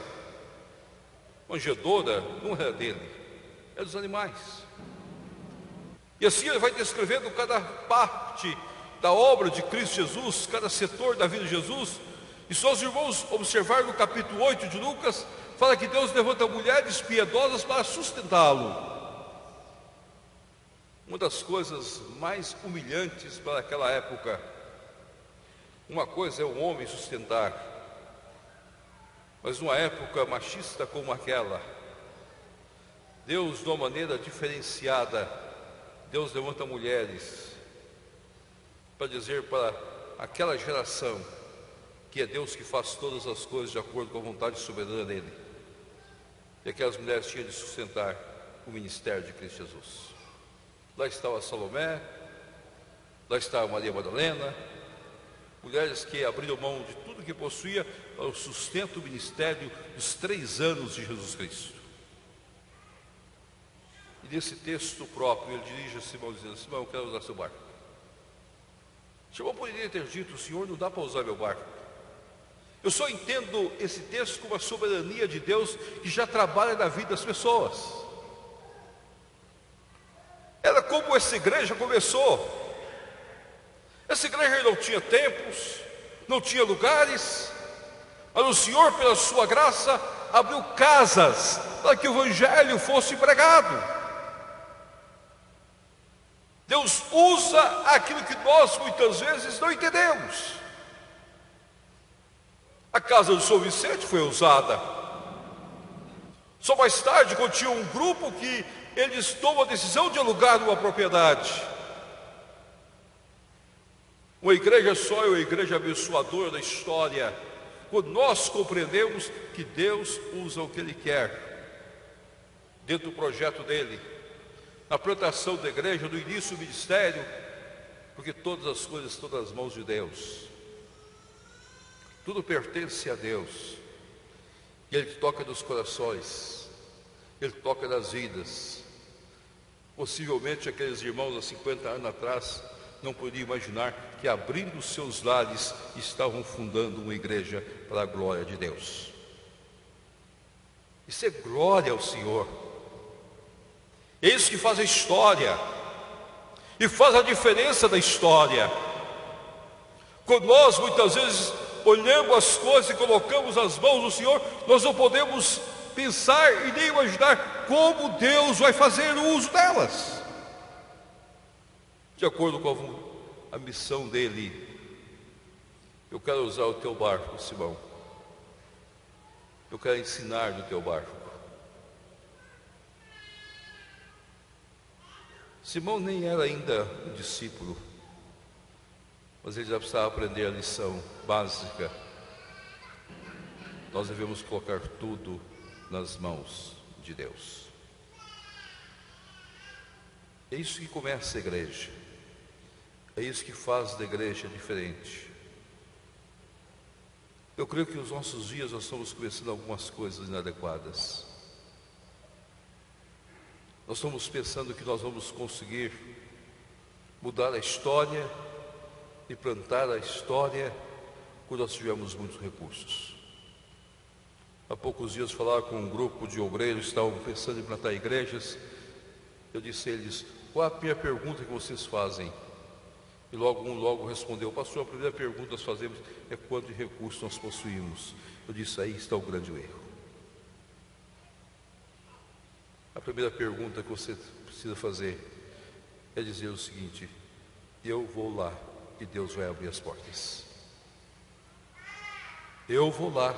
Manjedoura não era dele, era dos animais. E assim ele vai descrevendo cada parte da obra de Cristo Jesus, cada setor da vida de Jesus. E só os irmãos observarem no capítulo 8 de Lucas, fala que Deus levanta mulheres piedosas para sustentá-lo. Uma das coisas mais humilhantes para aquela época, uma coisa é o homem sustentar, mas numa época machista como aquela, Deus, de uma maneira diferenciada, Deus levanta mulheres para dizer para aquela geração que é Deus que faz todas as coisas de acordo com a vontade soberana dele. E aquelas mulheres tinham de sustentar o ministério de Cristo Jesus. Lá estava Salomé, lá estava Maria Madalena, mulheres que abriram mão de tudo que possuía para o sustento do ministério dos 3 anos de Jesus Cristo. E nesse texto próprio, ele dirige a Simão dizendo: Simão, eu quero usar seu barco. Simão poderia ter dito: Senhor, não dá para usar meu barco. Eu só entendo esse texto como a soberania de Deus que já trabalha na vida das pessoas. Era como essa igreja começou. Essa igreja não tinha templos, não tinha lugares, mas o Senhor, pela sua graça, abriu casas para que o evangelho fosse pregado. Deus usa aquilo que nós muitas vezes não entendemos. A casa do São Vicente foi usada. Só mais tarde, quando tinha um grupo que eles tomam a decisão de alugar uma propriedade. Uma igreja só é uma igreja abençoadora da história, quando nós compreendemos que Deus usa o que Ele quer, dentro do projeto dEle, na plantação da igreja, no início do ministério, porque todas as coisas estão nas mãos de Deus, tudo pertence a Deus, e Ele toca nos corações, Ele toca nas vidas. Possivelmente aqueles irmãos há 50 anos atrás não podiam imaginar que abrindo os seus lares estavam fundando uma igreja para a glória de Deus. Isso é glória ao Senhor. É isso que faz a história e faz a diferença da história. Quando nós muitas vezes olhamos as coisas e colocamos nas mãos do Senhor, nós não podemos pensar e nem imaginar como Deus vai fazer o uso delas, de acordo com a missão dele. Eu quero usar o teu barco, Simão. Eu quero ensinar no teu barco. Simão nem era ainda um discípulo, mas ele já precisava aprender a lição básica. Nós devemos colocar tudo nas mãos de Deus. É isso que começa a igreja. É isso que faz da igreja diferente. Eu creio que nos nossos dias nós estamos começando algumas coisas inadequadas. Nós estamos pensando que nós vamos conseguir mudar a história e plantar a história quando nós tivermos muitos recursos. Há poucos dias falava com um grupo de obreiros que estavam pensando em plantar igrejas. Eu disse a eles: qual a primeira pergunta que vocês fazem? E logo respondeu: pastor, a primeira pergunta que nós fazemos é quanto de recursos nós possuímos. Eu disse: aí está o grande erro. A primeira pergunta que você precisa fazer é dizer o seguinte: eu vou lá e Deus vai abrir as portas. Eu vou lá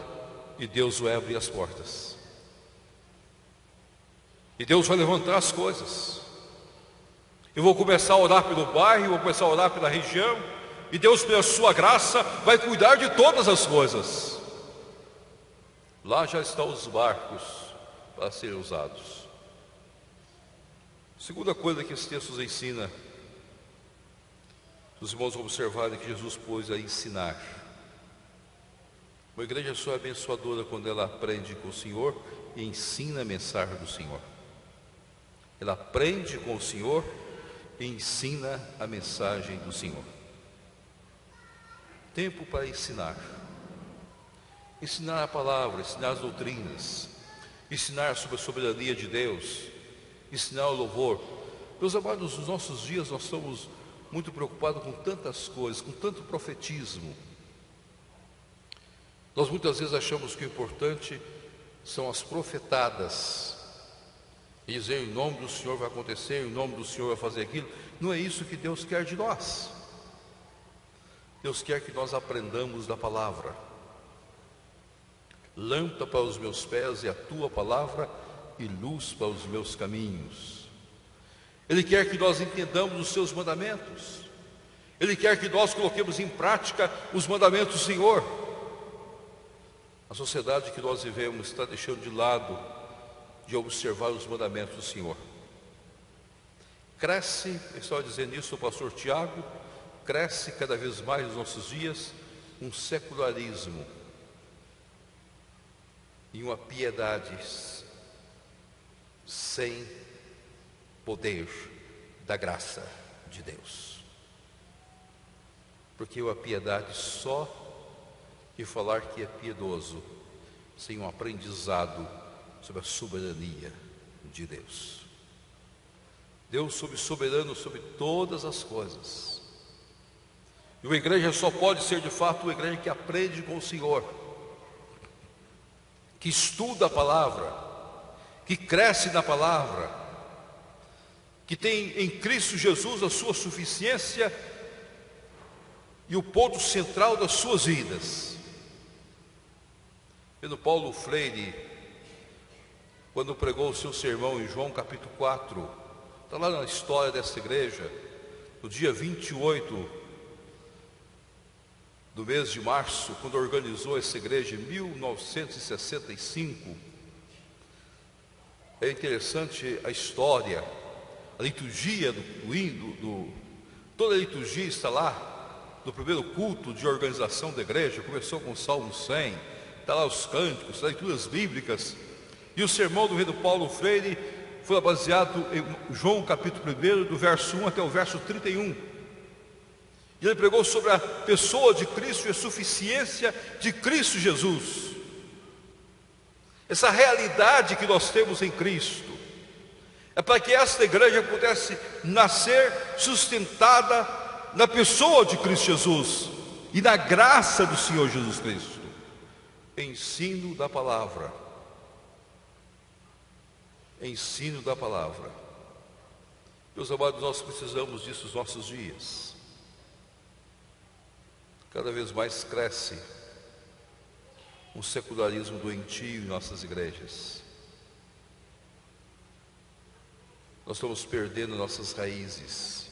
e Deus vai abrir as portas. E Deus vai levantar as coisas. Eu vou começar a orar pelo bairro, vou começar a orar pela região, e Deus, pela sua graça, vai cuidar de todas as coisas. Lá já estão os barcos para serem usados. Segunda coisa que esse texto nos ensina, os irmãos observarem que Jesus pôs a ensinar. Uma igreja só é abençoadora quando ela aprende com o Senhor e ensina a mensagem do Senhor. Ela aprende com o Senhor e ensina a mensagem do Senhor. Tempo para ensinar. Ensinar a palavra, ensinar as doutrinas, ensinar sobre a soberania de Deus, ensinar o louvor. Meus amados, nos nossos dias nós estamos muito preocupados com tantas coisas, com tanto profetismo. Nós muitas vezes achamos que o importante são as profetadas. E dizer em nome do Senhor vai acontecer, em nome do Senhor vai fazer aquilo. Não é isso que Deus quer de nós. Deus quer que nós aprendamos da palavra. Lâmpada para os meus pés é a tua palavra e luz para os meus caminhos. Ele quer que nós entendamos os seus mandamentos. Ele quer que nós coloquemos em prática os mandamentos do Senhor. A sociedade que nós vivemos está deixando de lado de observar os mandamentos do Senhor. Cresce, eu estava dizendo isso ao pastor Tiago, cresce cada vez mais nos nossos dias um secularismo e uma piedade sem poder da graça de Deus. Porque a piedade só e falar que é piedoso sem um aprendizado sobre a soberania de Deus. Deus soberano sobre todas as coisas. E uma igreja só pode ser de fato uma igreja que aprende com o Senhor, que estuda a palavra, que cresce na palavra, que tem em Cristo Jesus a sua suficiência e o ponto central das suas vidas. Vendo Paulo Freire, quando pregou o seu sermão em João capítulo 4, está lá na história dessa igreja, no dia 28 do mês de março, quando organizou essa igreja em 1965. É interessante a história, a liturgia do hino, toda a liturgia está lá, no primeiro culto de organização da igreja. Começou com o Salmo 100, está lá os cânticos, as leituras bíblicas, e o sermão do reino Paulo Freire foi baseado em João capítulo 1, do verso 1 até o verso 31, e ele pregou sobre a pessoa de Cristo e a suficiência de Cristo Jesus, essa realidade que nós temos em Cristo, é para que esta igreja pudesse nascer sustentada na pessoa de Cristo Jesus e na graça do Senhor Jesus Cristo. Ensino da palavra. Ensino da palavra. Meus amados, nós precisamos disso nos nossos dias. Cada vez mais cresce um secularismo doentio em nossas igrejas. Nós estamos perdendo nossas raízes.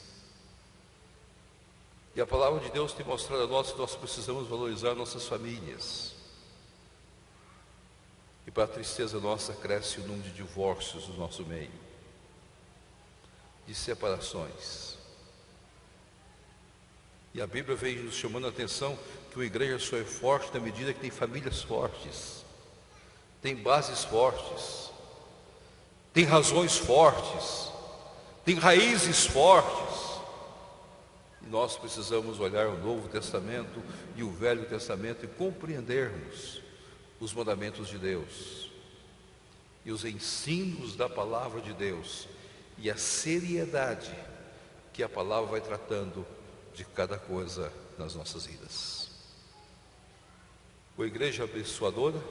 E a palavra de Deus tem mostrado a nós que nós precisamos valorizar nossas famílias. E para a tristeza nossa, cresce o número de divórcios no nosso meio, de separações. E a Bíblia vem nos chamando a atenção que uma igreja só é forte na medida que tem famílias fortes, tem bases fortes, tem razões fortes, tem raízes fortes. E nós precisamos olhar o Novo Testamento e o Velho Testamento e compreendermos os mandamentos de Deus e os ensinos da palavra de Deus e a seriedade que a palavra vai tratando de cada coisa nas nossas vidas. A igreja abençoadora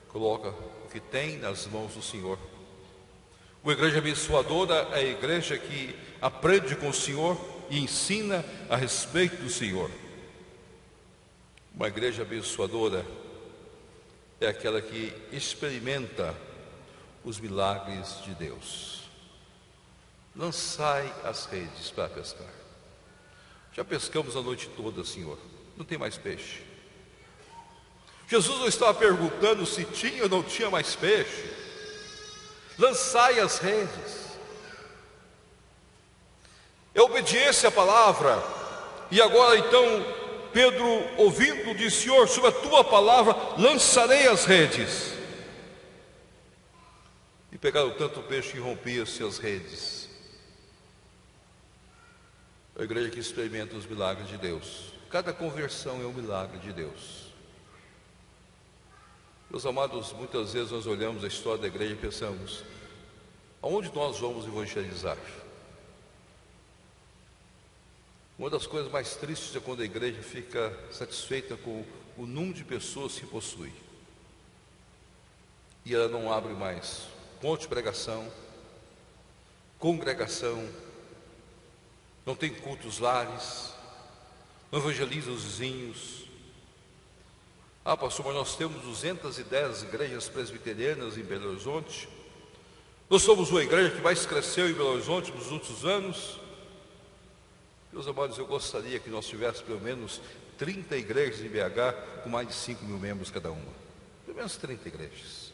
coloca o que tem nas mãos do Senhor. A igreja abençoadora é a igreja que aprende com o Senhor e ensina a respeito do Senhor. Uma igreja abençoadora é aquela que experimenta os milagres de Deus. Lançai as redes para pescar. Já pescamos a noite toda, Senhor, não tem mais peixe. Jesus não estava perguntando se tinha ou não tinha mais peixe. Lançai as redes. É obediência à palavra. E agora então Pedro, ouvindo, disse: Senhor, sobre a tua palavra lançarei as redes. E pegaram tanto peixe que rompia-se as redes. A igreja que experimenta os milagres de Deus. Cada conversão é um milagre de Deus. Meus amados, muitas vezes nós olhamos a história da igreja e pensamos: aonde nós vamos evangelizar? Uma das coisas mais tristes é quando a igreja fica satisfeita com o número de pessoas que possui e ela não abre mais ponto de pregação, congregação, não tem cultos lares, não evangeliza os vizinhos. Ah, pastor, mas nós temos 210 igrejas presbiterianas em Belo Horizonte. Nós somos uma igreja que mais cresceu em Belo Horizonte nos últimos anos. Meus amados, eu gostaria que nós tivéssemos pelo menos 30 igrejas em BH com mais de 5 mil membros cada uma. Pelo menos 30 igrejas.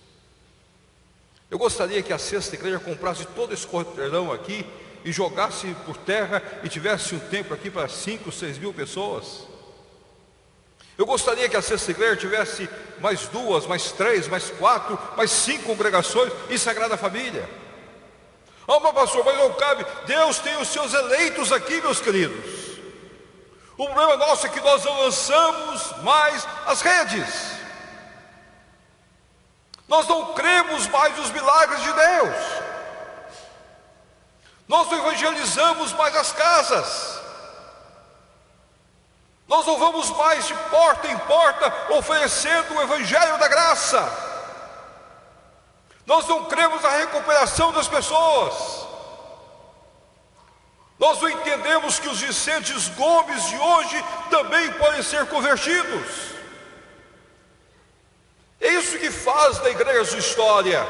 Eu gostaria que a sexta igreja comprasse todo esse quarteirão aqui e jogasse por terra e tivesse um templo aqui para 5, 6 mil pessoas. Eu gostaria que a sexta igreja tivesse mais 2, mais 3, mais 4, mais 5 congregações em Sagrada Família. Ah, mas pastor, mas não cabe. Deus tem os seus eleitos aqui, meus queridos. O problema nosso é que nós não lançamos mais as redes. Nós não cremos mais nos milagres de Deus. Nós não evangelizamos mais as casas. Nós não vamos mais de porta em porta oferecendo o evangelho da graça. Nós não cremos na recuperação das pessoas. Nós não entendemos que os Vicentes Gomes de hoje também podem ser convertidos. É isso que faz da igreja a sua história.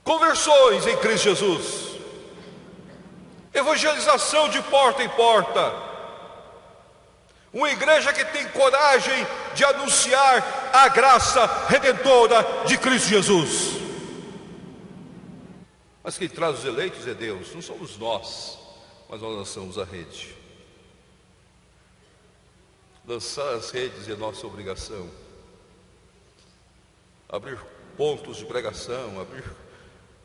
Conversões em Cristo Jesus. Evangelização de porta em porta. Uma igreja que tem coragem de anunciar a graça redentora de Cristo Jesus. Mas quem traz os eleitos é Deus, não somos nós, mas nós lançamos a rede. Lançar as redes é nossa obrigação. Abrir pontos de pregação, abrir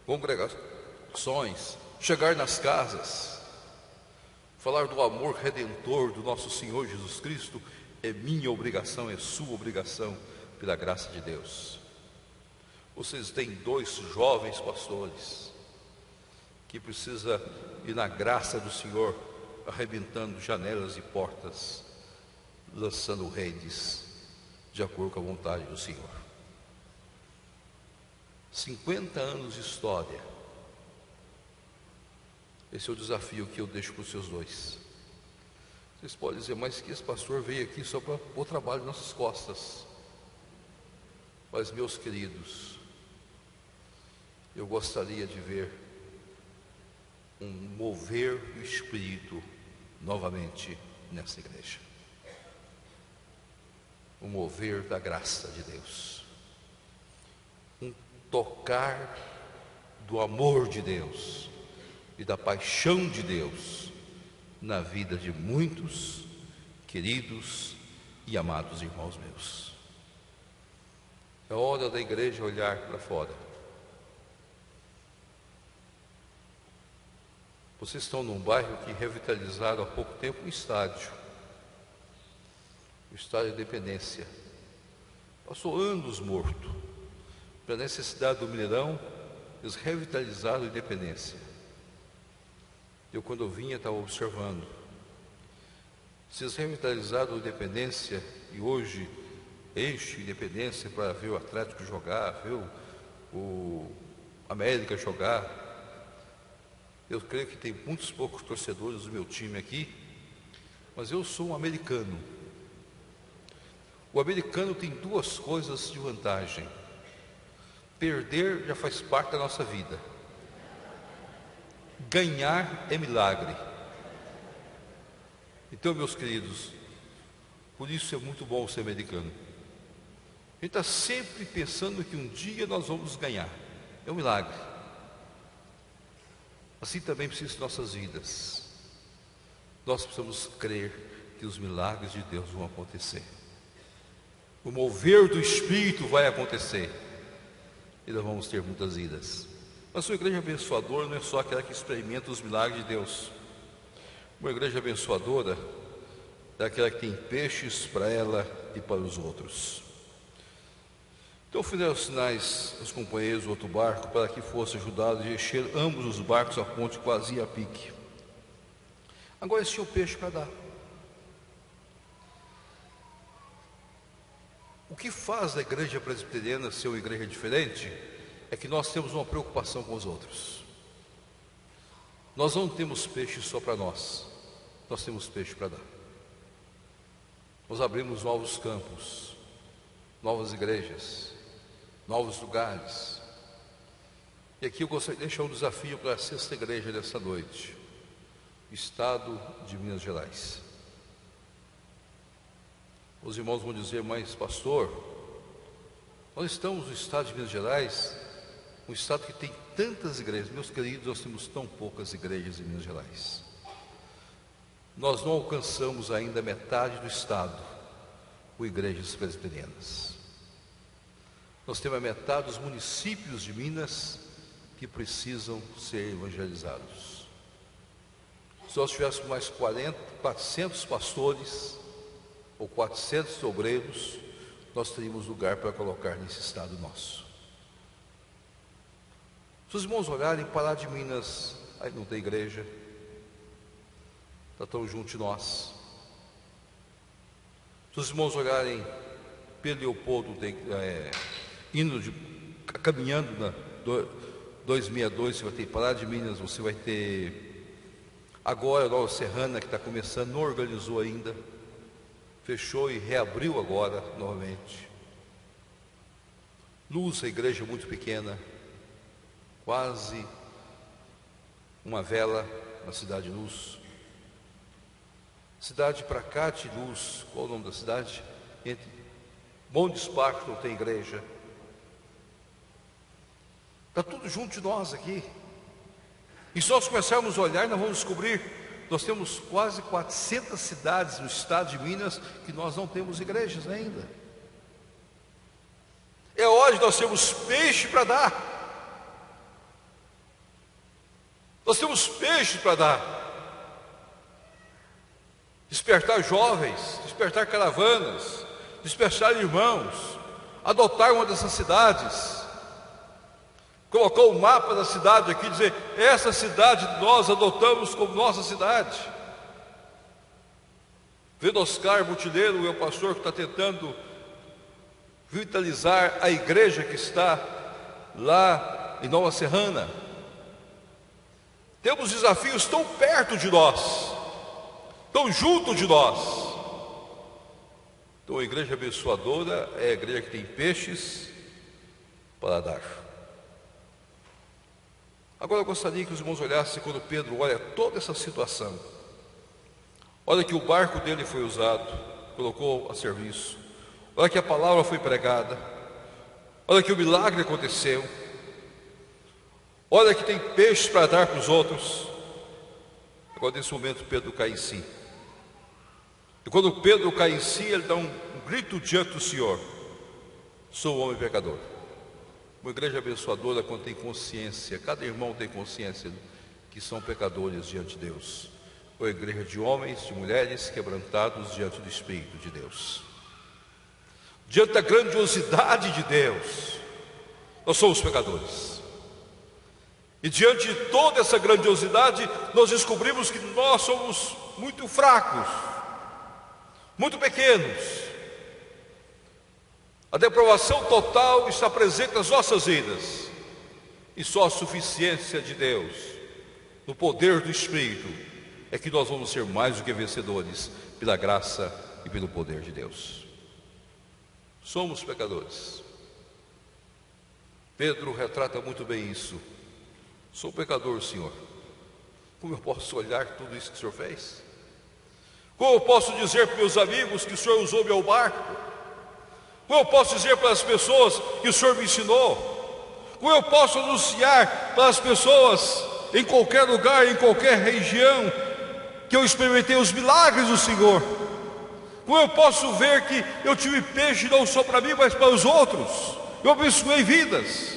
congregações, chegar nas casas. Falar do amor redentor do nosso Senhor Jesus Cristo é minha obrigação, é sua obrigação, pela graça de Deus. Vocês têm 2 jovens pastores que precisam ir na graça do Senhor, arrebentando janelas e portas, lançando redes, de acordo com a vontade do Senhor. 50 anos de história. Esse é o desafio que eu deixo para os seus 2. Vocês podem dizer, mas que esse pastor veio aqui só para pôr trabalho nas nossas costas. Mas, meus queridos, eu gostaria de ver um mover do Espírito novamente nessa igreja. Um mover da graça de Deus. Um tocar do amor de Deus e da paixão de Deus na vida de muitos queridos e amados irmãos meus. É hora da igreja olhar para fora. Vocês estão num bairro que revitalizaram há pouco tempo um estádio. O estádio de Independência. passou anos morto, pela necessidade do Mineirão, eles revitalizaram a Independência. Eu, quando eu vinha, estava observando. Se eles revitalizaram a Independência e hoje enche a Independência para ver o Atlético jogar, ver o América jogar, eu creio que tem muitos poucos torcedores do meu time aqui, mas eu sou um americano. O americano tem duas coisas de vantagem. Perder já faz parte da nossa vida. Ganhar é milagre. Então, meus queridos, por isso é muito bom ser americano. A gente está sempre pensando que um dia nós vamos ganhar. É um milagre. Assim também precisa de nossas vidas. Nós precisamos crer que os milagres de Deus vão acontecer. O mover do Espírito vai acontecer. E nós vamos ter muitas vidas. Mas sua igreja abençoadora não é só aquela que experimenta os milagres de Deus. Uma igreja abençoadora é aquela que tem peixes para ela e para os outros. Então fizeram sinais aos companheiros do outro barco para que fosse ajudado a encher ambos os barcos a ponte quase a pique. Agora eles tinham peixe para dar. O que faz a igreja presbiteriana ser uma igreja diferente é que nós temos uma preocupação com os outros. Nós não temos peixe só para nós temos peixe para dar. Nós abrimos novos campos, novas igrejas, novos lugares. E aqui eu gostaria de deixar um desafio para a sexta igreja dessa noite, Estado de Minas Gerais. Os irmãos vão dizer, mas pastor, nós estamos no estado de Minas Gerais, um estado que tem tantas igrejas. Meus queridos, nós temos tão poucas igrejas em Minas Gerais. Nós não alcançamos ainda metade do estado com igrejas presbiterianas. Nós temos a metade dos municípios de Minas que precisam ser evangelizados. Se nós tivéssemos mais 400 pastores ou 400 obreiros, nós teríamos lugar para colocar nesse estado nosso. Se os irmãos olharem para lá de Minas, aí não tem igreja, está tão junto de nós. Se os irmãos olharem Pedro Leopoldo, caminhando na 262, você vai ter para lá de Minas, você vai ter agora a Nova Serrana, que está começando, não organizou ainda, fechou e reabriu agora novamente. Luz, a igreja muito pequena, quase uma vela na cidade de Luz. Cidade para cá de Luz, qual o nome da cidade? Entre Montes Parques não tem igreja. Está tudo junto de nós aqui. E se nós começarmos a olhar, nós vamos descobrir, nós temos quase 400 cidades no estado de Minas que nós não temos igrejas ainda. É hora de nós termos peixe para dar. Nós temos peixe para dar. Despertar jovens, despertar caravanas, despertar irmãos, adotar uma dessas cidades, colocar o mapa da cidade aqui, dizer, essa cidade nós adotamos como nossa cidade. Vendo Oscar Mutileiro, o pastor que está tentando vitalizar a igreja que está lá em Nova Serrana. Temos desafios tão perto de nós, tão junto de nós. Então a igreja abençoadora é a igreja que tem peixes para dar. Agora eu gostaria que os irmãos olhassem quando Pedro olha toda essa situação. Olha que o barco dele foi usado, colocou a serviço. Olha que a palavra foi pregada. Olha que o milagre aconteceu. Olha que tem peixes para dar para os outros. Agora nesse momento Pedro cai em si. E quando Pedro cai em si, ele dá um grito diante do Senhor: sou um homem pecador. Uma igreja abençoadora, quando tem consciência, cada irmão tem consciência que são pecadores diante de Deus. Uma igreja de homens, de mulheres quebrantados diante do Espírito de Deus. diante da grandiosidade de Deus, nós somos pecadores. E diante de toda essa grandiosidade, nós descobrimos que nós somos muito fracos, muito pequenos. A depravação total está presente nas nossas vidas. E só a suficiência de Deus, no poder do Espírito, é que nós vamos ser mais do que vencedores, pela graça e pelo poder de Deus. Somos pecadores. Pedro retrata muito bem isso. Sou pecador, Senhor. Como eu posso olhar tudo isso que o Senhor fez? Como eu posso dizer para meus amigos que o Senhor usou meu barco? Como eu posso dizer para as pessoas que o Senhor me ensinou? Como eu posso anunciar para as pessoas em qualquer lugar, em qualquer região, que eu experimentei os milagres do Senhor? Como eu posso ver que eu tive peixe não só para mim, mas para os outros? Eu abençoei vidas.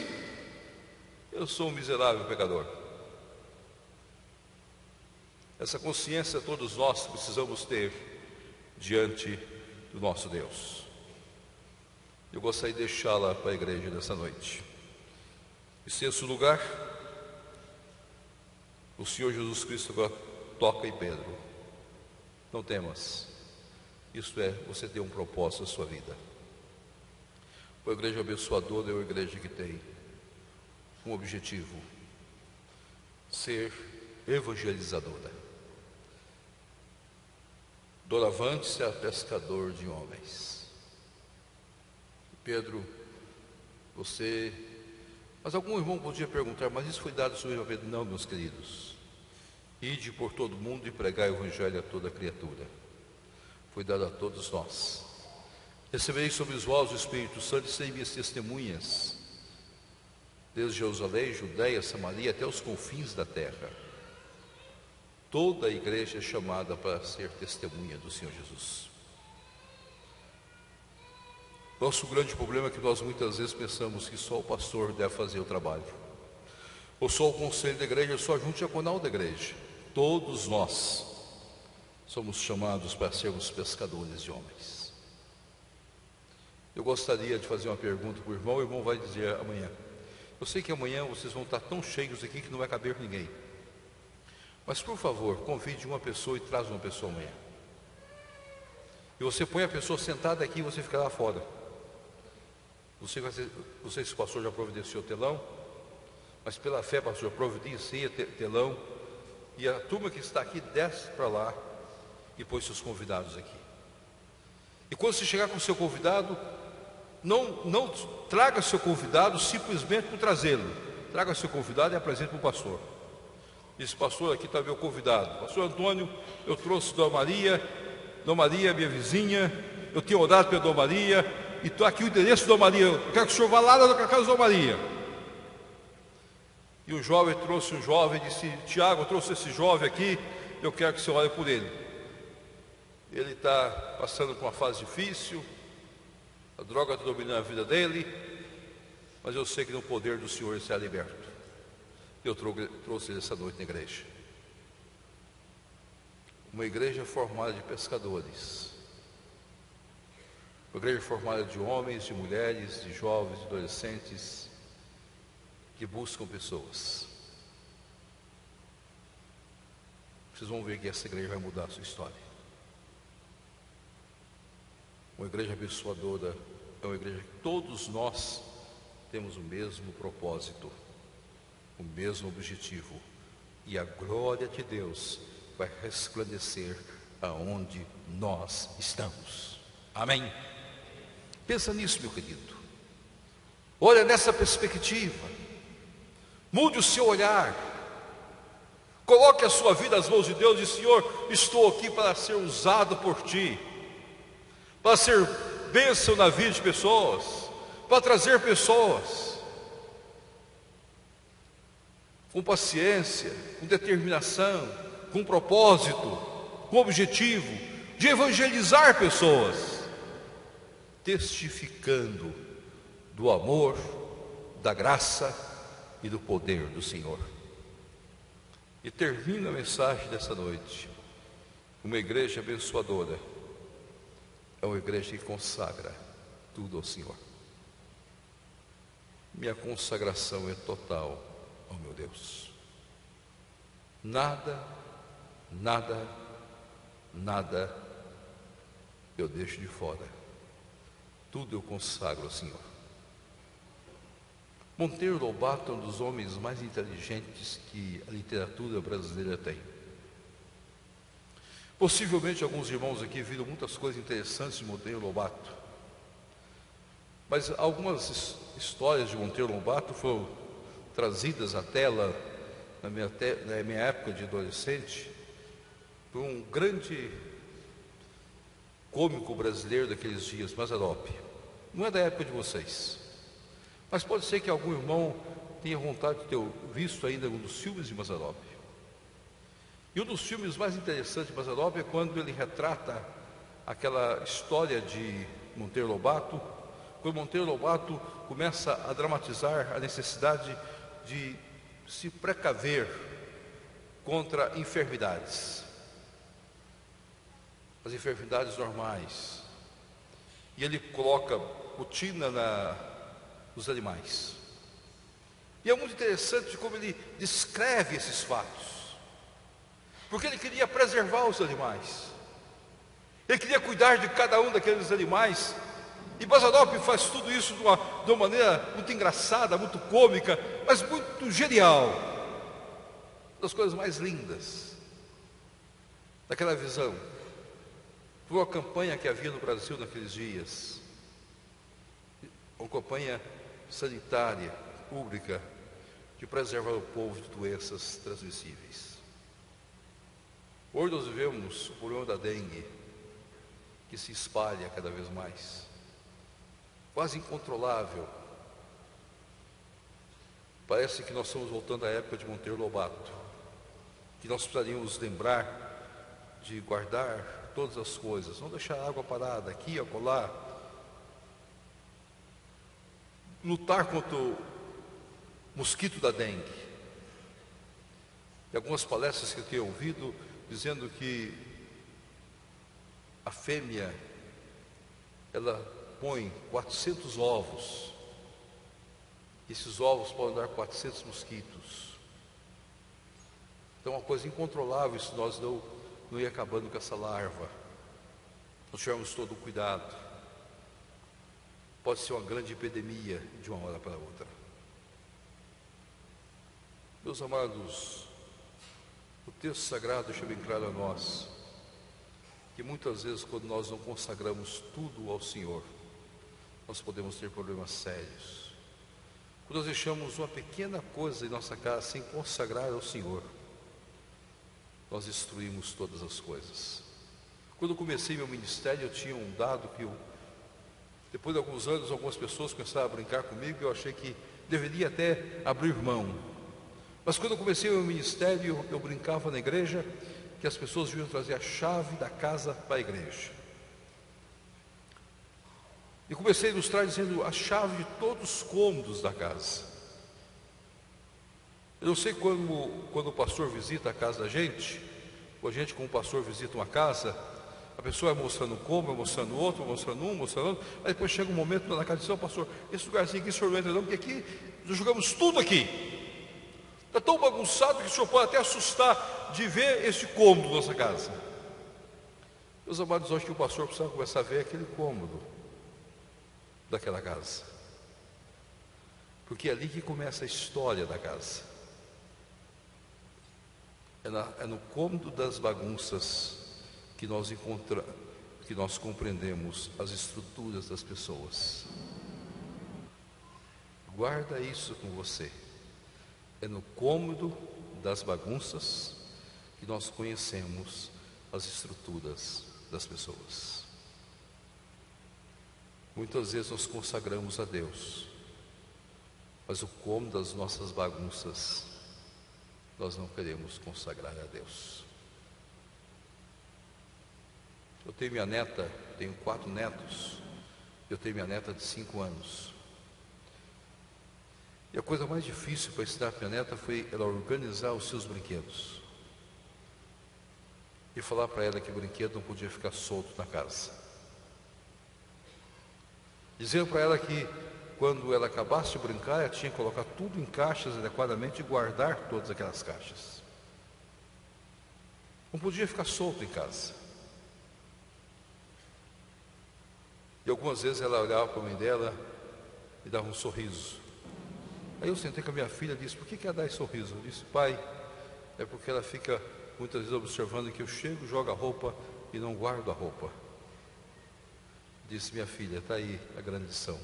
Eu sou um miserável pecador. Essa consciência todos nós precisamos ter diante do nosso Deus. Eu gostaria de deixá-la para a igreja nessa noite. Em sexto lugar, o Senhor Jesus Cristo agora toca em Pedro. Não temas. Isto é, você tem um propósito na sua vida. A igreja abençoadora é uma igreja que tem um objetivo: ser evangelizadora. Doravante-se a pescador de homens. Pedro, você... Mas algum irmão podia perguntar, mas isso foi dado sobre a Pedro? Não, meus queridos. Ide por todo mundo e pregai o evangelho a toda criatura. Foi dado a todos nós. Recebereis sobre vós o Espírito Santo e serei minhas testemunhas, desde Jerusalém, Judeia, Samaria, até os confins da terra. Toda a igreja é chamada para ser testemunha do Senhor Jesus. Nosso grande problema é que nós muitas vezes pensamos que só o pastor deve fazer o trabalho, ou só o conselho da igreja, ou só a junta diaconal da igreja. Todos nós somos chamados para sermos pescadores de homens. Eu gostaria de fazer uma pergunta para o irmão vai dizer amanhã. Eu sei que amanhã vocês vão estar tão cheios aqui que não vai caber ninguém. Mas por favor, convide uma pessoa e traz uma pessoa amanhã. E você põe a pessoa sentada aqui e você fica lá fora. Não sei se o pastor já providenciou telão, mas pela fé, pastor, providencia telão. E a turma que está aqui desce para lá e põe seus convidados aqui. E quando você chegar com o seu convidado, não traga seu convidado simplesmente por trazê-lo. Traga seu convidado e apresente para o pastor. Esse pastor aqui está meu convidado. Pastor Antônio, eu trouxe Dona Maria, minha vizinha. Eu tinha orado pela Dona Maria e estou aqui o endereço da Dona Maria. Eu quero que o senhor vá lá na casa da Dona Maria. E o jovem trouxe um jovem, disse: Tiago, eu trouxe esse jovem aqui, eu quero que o senhor ore por ele. Ele está passando por uma fase difícil, a droga está dominando a vida dele, mas eu sei que no poder do Senhor ele será liberto. Eu trouxe ele essa noite na igreja. Uma igreja formada de pescadores, uma igreja formada de homens, de mulheres, de jovens, de adolescentes, que buscam pessoas. Vocês vão ver que essa igreja vai mudar a sua história. Uma igreja abençoadora é uma igreja que todos nós temos o mesmo propósito, o mesmo objetivo, e a glória de Deus vai resplandecer aonde nós estamos. Amém? Pensa nisso, meu querido. Olha nessa perspectiva. Mude o seu olhar. Coloque a sua vida nas mãos de Deus e diz: Senhor, estou aqui para ser usado por Ti, para ser bênção na vida de pessoas, para trazer pessoas com paciência, com determinação, com propósito, com objetivo de evangelizar pessoas, testificando do amor, da graça e do poder do Senhor. E termina a mensagem dessa noite. Uma igreja abençoadora é uma igreja que consagra tudo ao Senhor. Minha consagração é total ao meu Deus. Nada, nada, nada eu deixo de fora. Tudo eu consagro ao Senhor. Monteiro Lobato é um dos homens mais inteligentes que a literatura brasileira tem. Possivelmente alguns irmãos aqui viram muitas coisas interessantes de Monteiro Lobato. Mas algumas histórias de Monteiro Lobato foram trazidas à tela na minha época de adolescente por um grande cômico brasileiro daqueles dias, Mazzaropi. Não é da época de vocês, mas pode ser que algum irmão tenha vontade de ter visto ainda um dos filmes de Mazzaropi. E um dos filmes mais interessantes de Mazzaropi é quando ele retrata aquela história de Monteiro Lobato, quando Monteiro Lobato começa a dramatizar a necessidade de se precaver contra enfermidades, as enfermidades normais. E ele coloca botina nos animais. E é muito interessante como ele descreve esses fatos, porque ele queria preservar os animais, ele queria cuidar de cada um daqueles animais. E Mazzaropi faz tudo isso de uma maneira muito engraçada, muito cômica, mas muito genial. Uma das coisas mais lindas daquela visão. Foi uma campanha que havia no Brasil naqueles dias, uma campanha sanitária, pública, de preservar o povo de doenças transmissíveis. Hoje nós vivemos o problema da dengue, que se espalha cada vez mais, quase incontrolável. Parece que nós estamos voltando à época de Monteiro Lobato, que nós precisaríamos lembrar de guardar todas as coisas, não deixar a água parada aqui, acolá, lutar contra o mosquito da dengue. E algumas palestras que eu tenho ouvido dizendo que a fêmea, ela põe 400 ovos, esses ovos podem dar 400 mosquitos. Então é uma coisa incontrolável se nós não ir acabando com essa larva, nós tivermos todo o cuidado. Pode ser uma grande epidemia de uma hora para outra. Meus amados, o texto sagrado deixa bem claro a nós que muitas vezes, quando nós não consagramos tudo ao Senhor, nós podemos ter problemas sérios. Quando nós deixamos uma pequena coisa em nossa casa sem consagrar ao Senhor, nós destruímos todas as coisas. Quando eu comecei meu ministério, eu tinha um dado que depois de alguns anos, algumas pessoas começaram a brincar comigo, e eu achei que deveria até abrir mão. Mas quando eu comecei meu ministério, eu brincava na igreja que as pessoas deviam trazer a chave da casa para a igreja. E comecei a ilustrar dizendo a chave de todos os cômodos da casa. Eu não sei quando o pastor visita a casa da gente, ou a gente como pastor visita uma casa, a pessoa vai mostrando um cômodo, vai mostrando outro, vai mostrando um, mostrando outro, aí depois chega um momento na casa e diz, pastor, esse lugarzinho aqui o senhor não entra não, porque aqui nós jogamos tudo aqui. Está tão bagunçado que o senhor pode até assustar de ver esse cômodo da nossa casa. Meus amados, acho que o pastor precisa começar a ver aquele cômodo daquela casa, porque é ali que começa a história da casa. É no cômodo das bagunças que nós compreendemos as estruturas das pessoas. Guarda isso com você. É no cômodo das bagunças que nós conhecemos as estruturas das pessoas. Muitas vezes nós consagramos a Deus, mas o cômodo das nossas bagunças nós não queremos consagrar a Deus. Eu tenho minha neta, tenho 4 netos, eu tenho minha neta de 5 anos. E a coisa mais difícil para ensinar para minha neta foi ela organizar os seus brinquedos. E falar para ela que o brinquedo não podia ficar solto na casa. Diziam para ela que quando ela acabasse de brincar, ela tinha que colocar tudo em caixas adequadamente e guardar todas aquelas caixas. Não podia ficar solto em casa. E algumas vezes ela olhava para a mãe dela e dava um sorriso. Aí eu sentei com a minha filha e disse: por que ela dá esse sorriso? Eu disse: pai, é porque ela fica muitas vezes observando que eu chego, jogo a roupa e não guardo a roupa. Disse: minha filha, está aí a grande lição.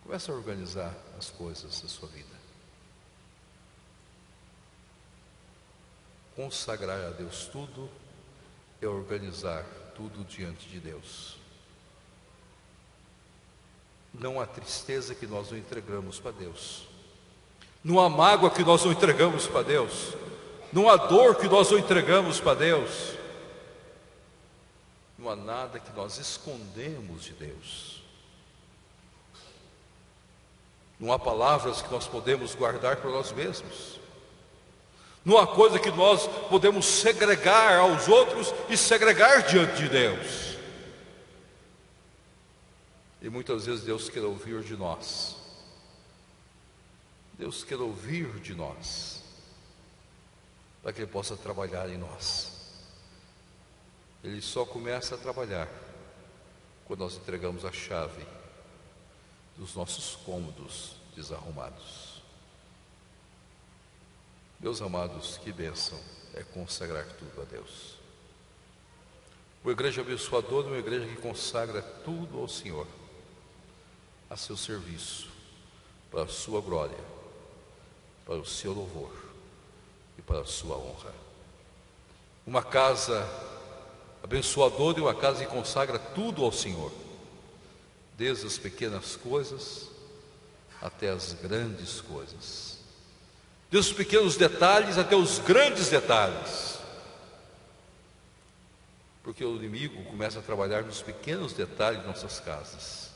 Começa a organizar as coisas da sua vida. Consagrar a Deus tudo é organizar tudo diante de Deus. Não há tristeza que nós não entregamos para Deus. Não há mágoa que nós não entregamos para Deus. Não há dor que nós não entregamos para Deus. Não há nada que nós escondemos de Deus. Não há palavras que nós podemos guardar para nós mesmos. Não há coisa que nós podemos segregar aos outros e segregar diante de Deus. E muitas vezes Deus quer ouvir de nós. Deus quer ouvir de nós, para que Ele possa trabalhar em nós. Ele só começa a trabalhar quando nós entregamos a chave dos nossos cômodos desarrumados. Meus amados, que bênção é consagrar tudo a Deus. Uma igreja abençoadora é uma igreja que consagra tudo ao Senhor, a seu serviço, para a sua glória, para o seu louvor e para a sua honra. Uma casa abençoadora é uma casa que consagra tudo ao Senhor, desde as pequenas coisas até as grandes coisas, desde os pequenos detalhes até os grandes detalhes, porque o inimigo começa a trabalhar nos pequenos detalhes de nossas casas.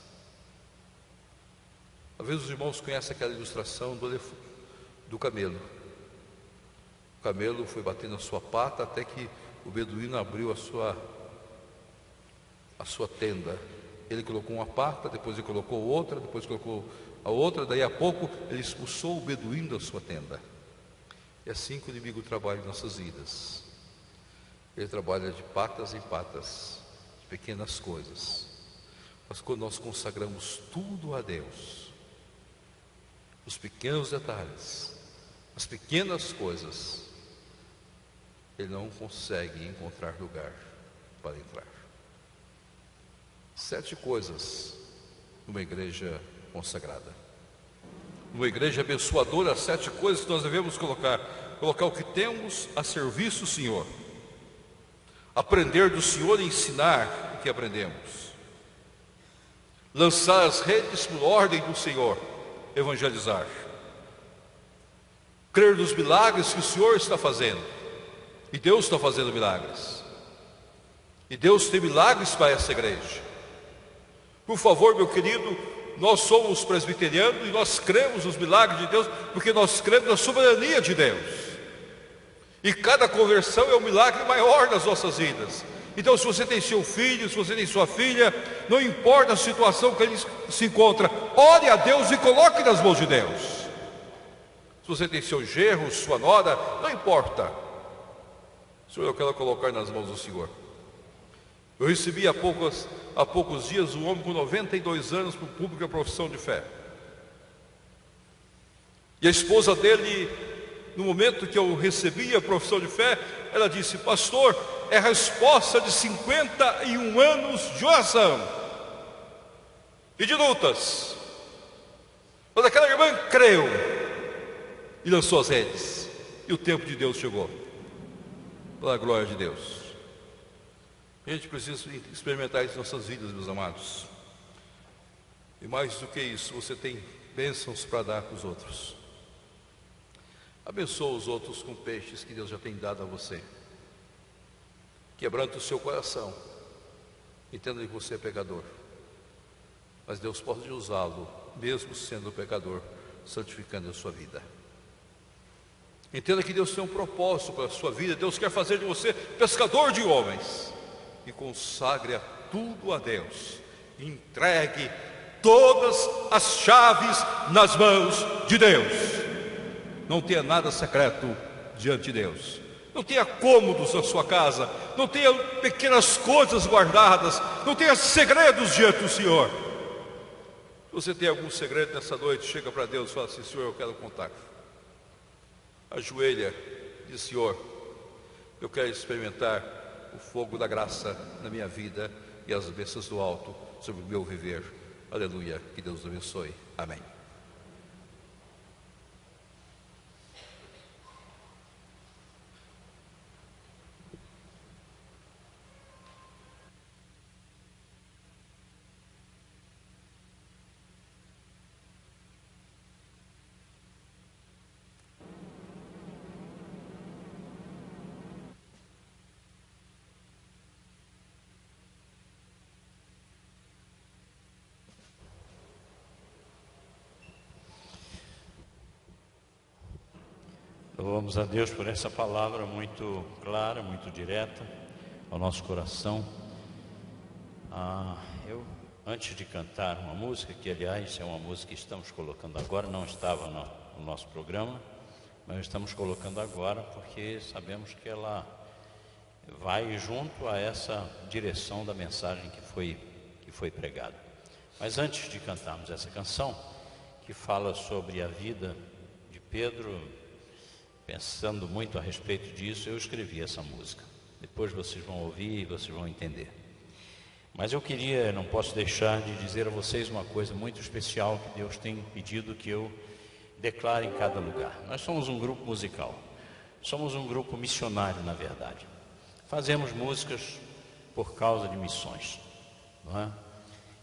Às vezes os irmãos conhecem aquela ilustração do camelo. O camelo foi batendo a sua pata até que o beduíno abriu a sua tenda. Ele colocou uma pata, depois ele colocou outra, depois colocou a outra, daí a pouco ele expulsou o beduíno da sua tenda. É assim que o inimigo trabalha em nossas vidas. Ele trabalha de patas em patas, de pequenas coisas. Mas quando nós consagramos tudo a Deus, os pequenos detalhes, as pequenas coisas, ele não consegue encontrar lugar para entrar. 7 coisas numa igreja consagrada. Numa igreja abençoadora, 7 coisas que nós devemos colocar. Colocar o que temos a serviço do Senhor. Aprender do Senhor e ensinar o que aprendemos. Lançar as redes por ordem do Senhor. Evangelizar. Crer nos milagres que o Senhor está fazendo. E Deus está fazendo milagres. E Deus tem milagres para essa igreja. Por favor, meu querido, nós somos presbiterianos e nós cremos nos milagres de Deus, porque nós cremos na soberania de Deus. E cada conversão é um milagre maior nas nossas vidas. Então, se você tem seu filho, se você tem sua filha, não importa a situação que ele se encontra, ore a Deus e coloque nas mãos de Deus. Se você tem seu genro, sua nora, não importa. Senhor, eu quero colocar nas mãos do Senhor. Eu recebi há poucos dias um homem com 92 anos para o público da profissão de fé. E a esposa dele, no momento que eu recebi a profissão de fé, ela disse: pastor, é a resposta de 51 anos de oração e de lutas. Mas aquela irmã creu e lançou as redes, e o tempo de Deus chegou, pela glória de Deus. A gente precisa experimentar isso em nossas vidas, meus amados. E mais do que isso, você tem bênçãos para dar para os outros. Abençoa os outros com peixes que Deus já tem dado a você. Quebranta o seu coração. Entenda que você é pecador, mas Deus pode usá-lo, mesmo sendo pecador, santificando a sua vida. Entenda que Deus tem um propósito para a sua vida. Deus quer fazer de você pescador de homens. E consagre tudo a Deus. Entregue todas as chaves nas mãos de Deus. Não tenha nada secreto diante de Deus. Não tenha cômodos na sua casa. Não tenha pequenas coisas guardadas. Não tenha segredos diante do Senhor. Se você tem algum segredo nessa noite, chega para Deus e fala assim: Senhor, eu quero contar. Ajoelha e diz: Senhor, eu quero experimentar o fogo da graça na minha vida e as bênçãos do alto sobre o meu viver. Aleluia, que Deus abençoe. Amém.
Louvamos a Deus por essa palavra muito clara, muito direta ao nosso coração. Eu, antes de cantar uma música, que aliás é uma música que estamos colocando agora, não estava no nosso programa, mas estamos colocando agora porque sabemos que ela vai junto a essa direção da mensagem que foi pregada. Mas antes de cantarmos essa canção, que fala sobre a vida de Pedro, pensando muito a respeito disso, eu escrevi essa música. Depois vocês vão ouvir e vocês vão entender. Mas eu não posso deixar de dizer a vocês uma coisa muito especial que Deus tem pedido que eu declare em cada lugar. Nós somos um grupo musical. Somos um grupo missionário, na verdade. Fazemos músicas por causa de missões, não é?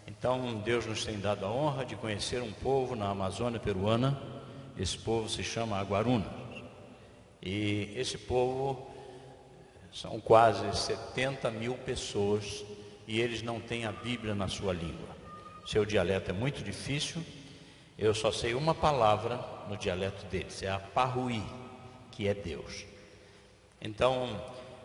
Então Deus nos tem dado a honra de conhecer um povo na Amazônia peruana. Esse povo se chama Aguaruna. E esse povo são quase 70 mil pessoas e eles não têm a Bíblia na sua língua. Seu dialeto é muito difícil. Eu só sei uma palavra no dialeto deles, é a Parruí, que é Deus. Então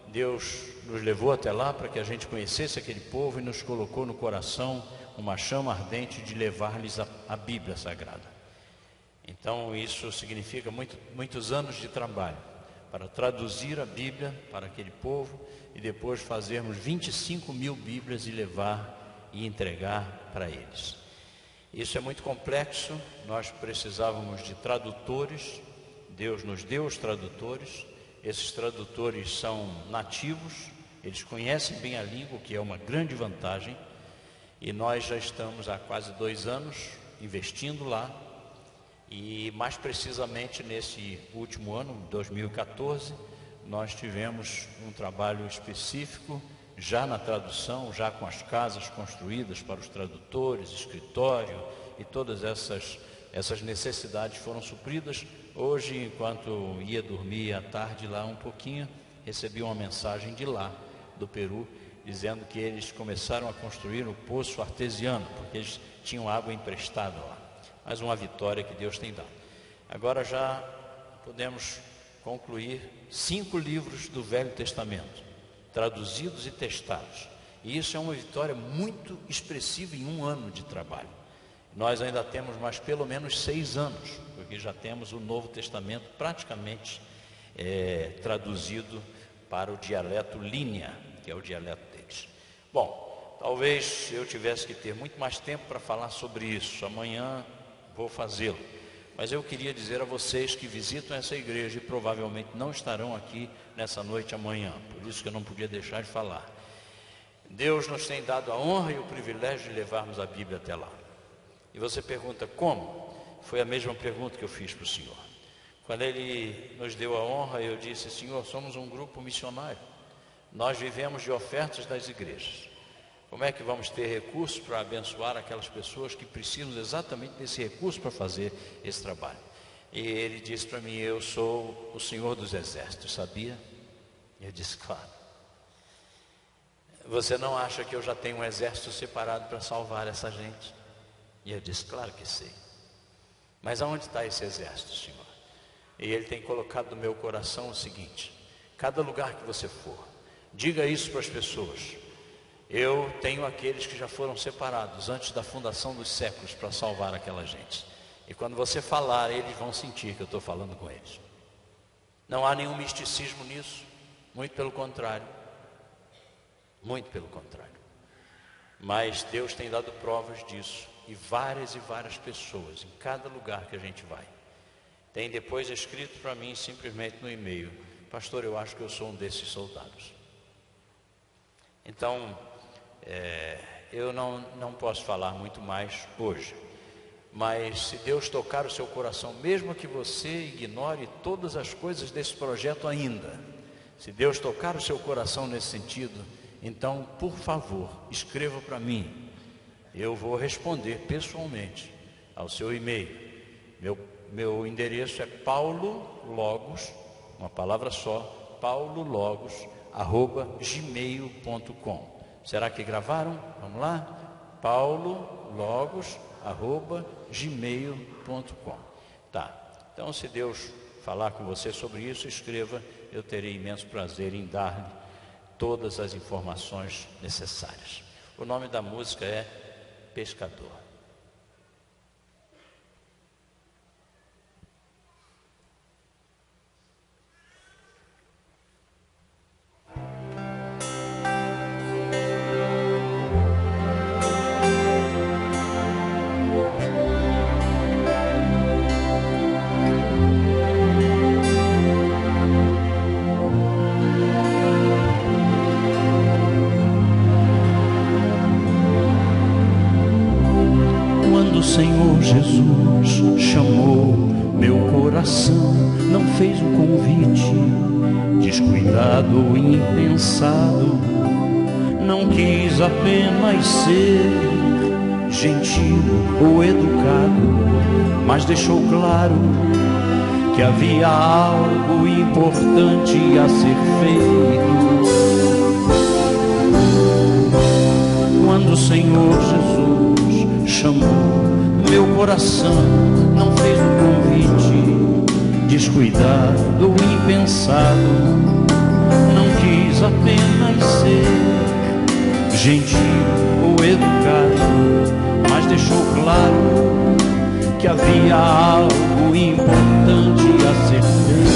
Deus nos levou até lá para que a gente conhecesse aquele povo e nos colocou no coração uma chama ardente de levar-lhes a Bíblia Sagrada. Então isso significa muitos anos de trabalho para traduzir a Bíblia para aquele povo e depois fazermos 25 mil Bíblias e levar e entregar para eles. Isso é muito complexo, nós precisávamos de tradutores. Deus nos deu os tradutores. Esses tradutores são nativos, eles conhecem bem a língua, o que é uma grande vantagem, e nós já estamos há quase 2 anos investindo lá. E mais precisamente nesse último ano, 2014, nós tivemos um trabalho específico, já na tradução, já com as casas construídas para os tradutores, escritório, e todas essas necessidades foram supridas. Hoje, enquanto ia dormir à tarde lá um pouquinho, recebi uma mensagem de lá, do Peru, dizendo que eles começaram a construir o poço artesiano, porque eles tinham água emprestada lá. Mais uma vitória que Deus tem dado. Agora já podemos concluir 5 livros do Velho Testamento, traduzidos e testados. E isso é uma vitória muito expressiva em 1 ano de trabalho. Nós ainda temos mais pelo menos 6 anos, porque já temos o Novo Testamento praticamente traduzido para o dialeto Línia, que é o dialeto deles. Bom, talvez eu tivesse que ter muito mais tempo para falar sobre isso. Amanhã vou fazê-lo, mas eu queria dizer a vocês que visitam essa igreja e provavelmente não estarão aqui nessa noite amanhã, por isso que eu não podia deixar de falar. Deus nos tem dado a honra e o privilégio de levarmos a Bíblia até lá. E você pergunta como? Foi a mesma pergunta que eu fiz para o Senhor. Quando Ele nos deu a honra, eu disse: Senhor, somos um grupo missionário, nós vivemos de ofertas das igrejas. Como é que vamos ter recursos para abençoar aquelas pessoas que precisam exatamente desse recurso para fazer esse trabalho? E ele disse para mim: eu sou o Senhor dos Exércitos, sabia? E eu disse: claro. Você não acha que eu já tenho um exército separado para salvar essa gente? E eu disse: claro que sei. Mas aonde está esse exército, Senhor? E Ele tem colocado no meu coração o seguinte: cada lugar que você for, diga isso para as pessoas. Eu tenho aqueles que já foram separados antes da fundação dos séculos para salvar aquela gente. E quando você falar, eles vão sentir que eu estou falando com eles. Não há nenhum misticismo nisso, muito pelo contrário. Muito pelo contrário. Mas Deus tem dado provas disso. E várias pessoas, em cada lugar que a gente vai. Tem depois escrito para mim simplesmente no e-mail: pastor, eu acho que eu sou um desses soldados. Então, eu não posso falar muito mais hoje. Mas se Deus tocar o seu coração, mesmo que você ignore todas as coisas desse projeto ainda, se Deus tocar o seu coração nesse sentido, então, por favor, escreva para mim. Eu vou responder pessoalmente ao seu e-mail. Meu endereço é paulologos, uma palavra só, paulologos@gmail.com. Será que gravaram? Vamos lá? paulologos@gmail.com. Tá. Então, se Deus falar com você sobre isso, escreva. Eu terei imenso prazer em dar-lhe todas as informações necessárias. O nome da música é Pescador.
Senhor Jesus chamou meu coração, não fez um convite descuidado ou impensado, não quis apenas ser gentil ou educado, mas deixou claro que havia algo importante a ser feito. Quando o Senhor Jesus chamou meu coração, não fez um convite descuidado ou impensado, não quis apenas ser gentil ou educado, mas deixou claro que havia algo importante a ser feito.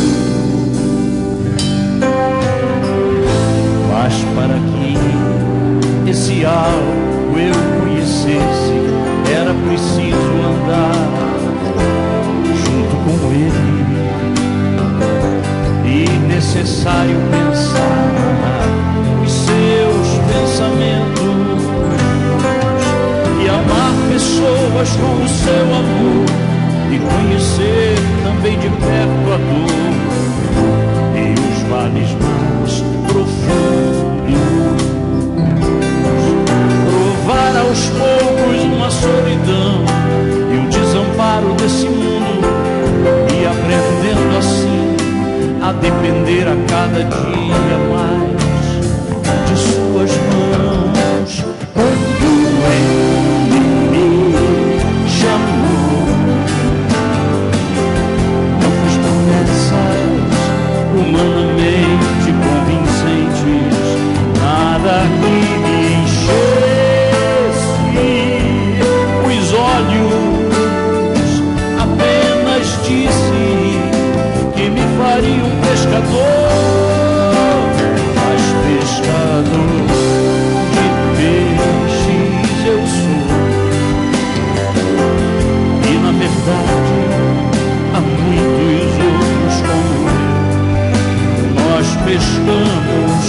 Mas para que esse algo eu conhecesse, era preciso andar junto com Ele, e necessário pensar os seus pensamentos e amar pessoas com o seu amor, e conhecer também de perto a dor e os vales mais profundos. Provar aos poucos uma solidão e o desamparo desse mundo, e aprendendo assim a depender a cada dia mais de suas mãos. Quando Ele me chamou, não fiz promessas humanamente convincentes, nada que me enchesse os olhos, apenas disse que me faria um pescador, mas pescador de peixes eu sou. E na verdade há muitos outros como eu, nós pescamos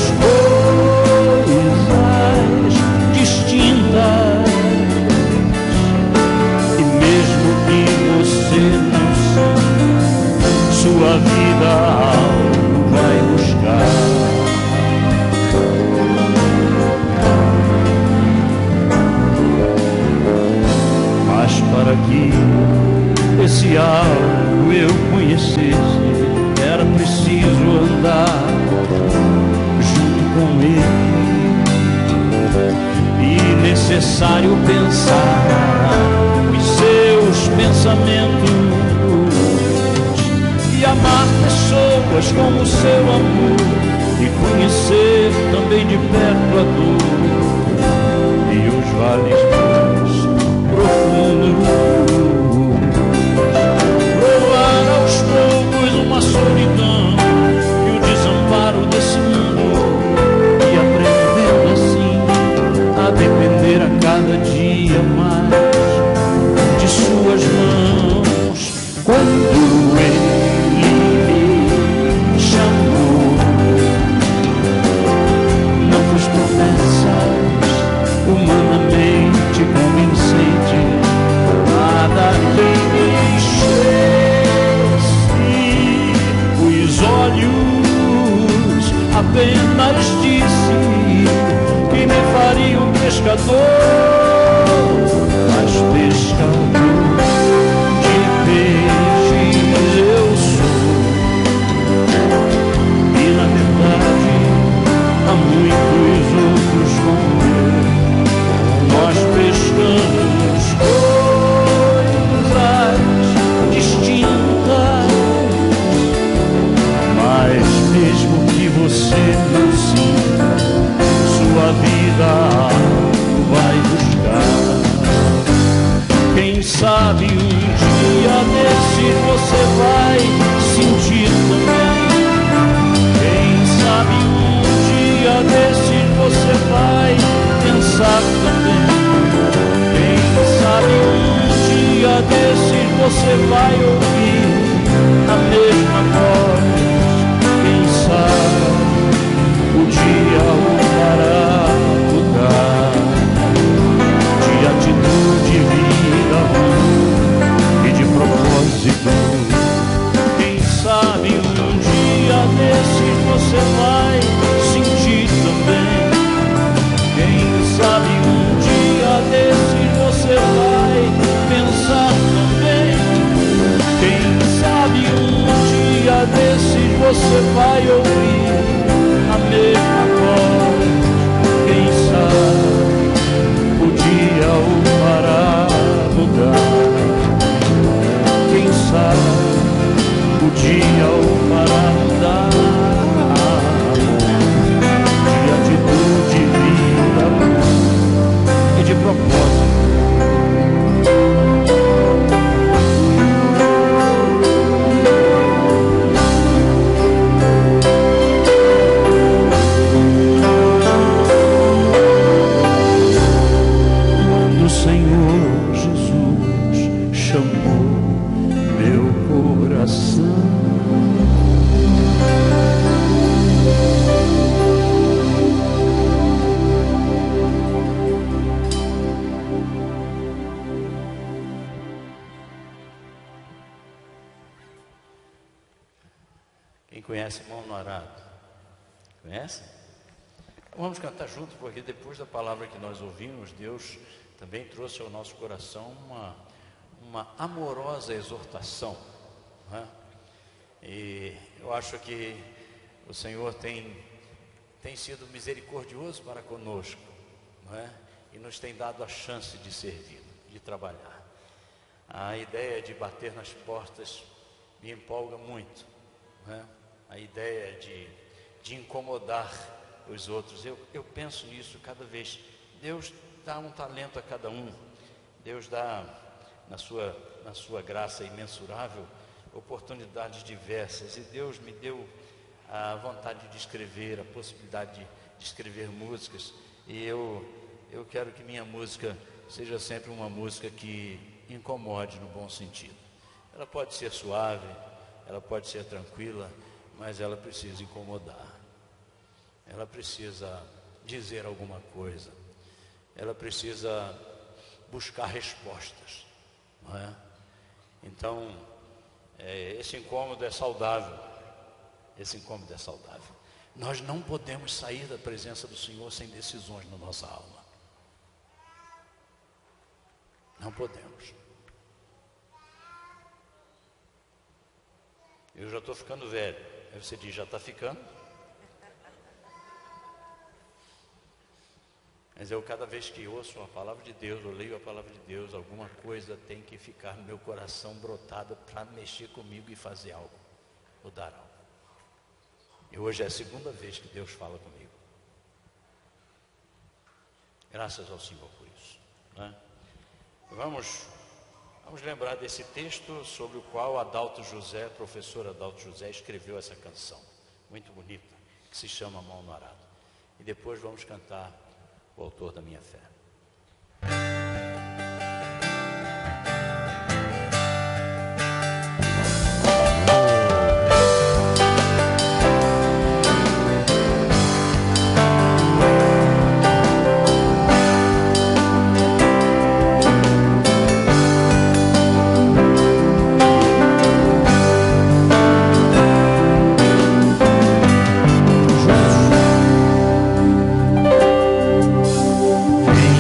coisas distintas, e mesmo que você não saiba, sua vida algo vai buscar. Mas para que esse algo eu conhecesse, era preciso andar junto com Ele, e necessário pensar os seus pensamentos e amar pessoas com o seu amor, e conhecer também de perto a dor sabe um dia desses você vai sentir também. Quem sabe um dia desses você vai pensar também. Quem sabe um dia desses você vai ouvir a mesma voz. Quem sabe o dia o fará mudar de atitude, vida e de propósito. Quem sabe um dia desses você vai sentir também. Quem sabe um dia desses você vai pensar também. Quem sabe um dia desses você vai ouvir a mesma voz. Quem sabe o dia o fará mudar. Quem sabe o dia o fará mudar. De atitude, vida e de propósito. Quando o Senhor Jesus chamou meu coração,
quem conhece Mão no Arado? Conhece? Vamos cantar juntos, porque depois da palavra que nós ouvimos, Deus também trouxe ao nosso coração uma amorosa exortação, não é? E eu acho que o Senhor tem sido misericordioso para conosco, não é? E nos tem dado a chance de servir, de trabalhar. A ideia de bater nas portas me empolga muito, não é? A ideia de incomodar os outros. Eu penso nisso cada vez. Deus dá um talento a cada um. Deus dá, na sua graça imensurável, oportunidades diversas. E Deus me deu a vontade de escrever, a possibilidade de escrever músicas. E eu quero que minha música seja sempre uma música que incomode no bom sentido. Ela pode ser suave, ela pode ser tranquila, mas ela precisa incomodar. Ela precisa dizer alguma coisa. Ela precisa buscar respostas, não é? Então, esse incômodo é saudável. Esse incômodo é saudável. Nós não podemos sair da presença do Senhor sem decisões na nossa alma. Não podemos. Eu já estou ficando velho. Aí você diz, já está ficando? Mas eu, cada vez que ouço a palavra de Deus, eu leio a palavra de Deus, alguma coisa tem que ficar no meu coração brotada para mexer comigo e fazer algo, mudar algo. E hoje é a segunda vez que Deus fala comigo. Graças ao Senhor por isso, né? Vamos lembrar desse texto sobre o qual Adalto José, professor Adalto José, escreveu essa canção, muito bonita, que se chama Mão no Arado. E depois vamos cantar o autor da minha fé.
quem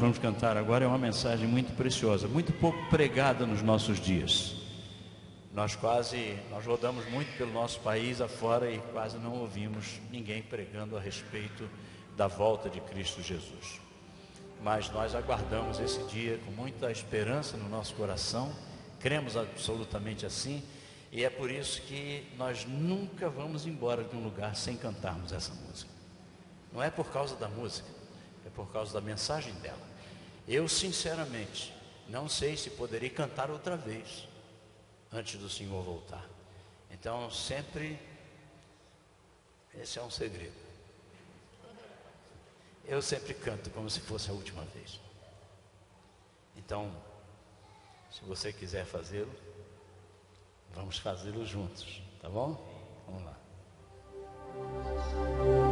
vamos cantar agora é uma mensagem muito preciosa, muito pouco pregada nos nossos dias. Nós rodamos muito pelo nosso país afora e quase não ouvimos ninguém pregando a respeito da volta de Cristo Jesus. Mas nós aguardamos esse dia com muita esperança no nosso coração, cremos absolutamente assim, e é por isso que nós nunca vamos embora de um lugar sem cantarmos essa música. Não é por causa da música, é por causa da mensagem dela. Eu, sinceramente, não sei se poderei cantar outra vez antes do Senhor voltar. Então, sempre, esse é um segredo. Eu sempre canto como se fosse a última vez. Então, se você quiser fazê-lo, vamos fazê-lo juntos, tá bom? Vamos lá.
Aleluia.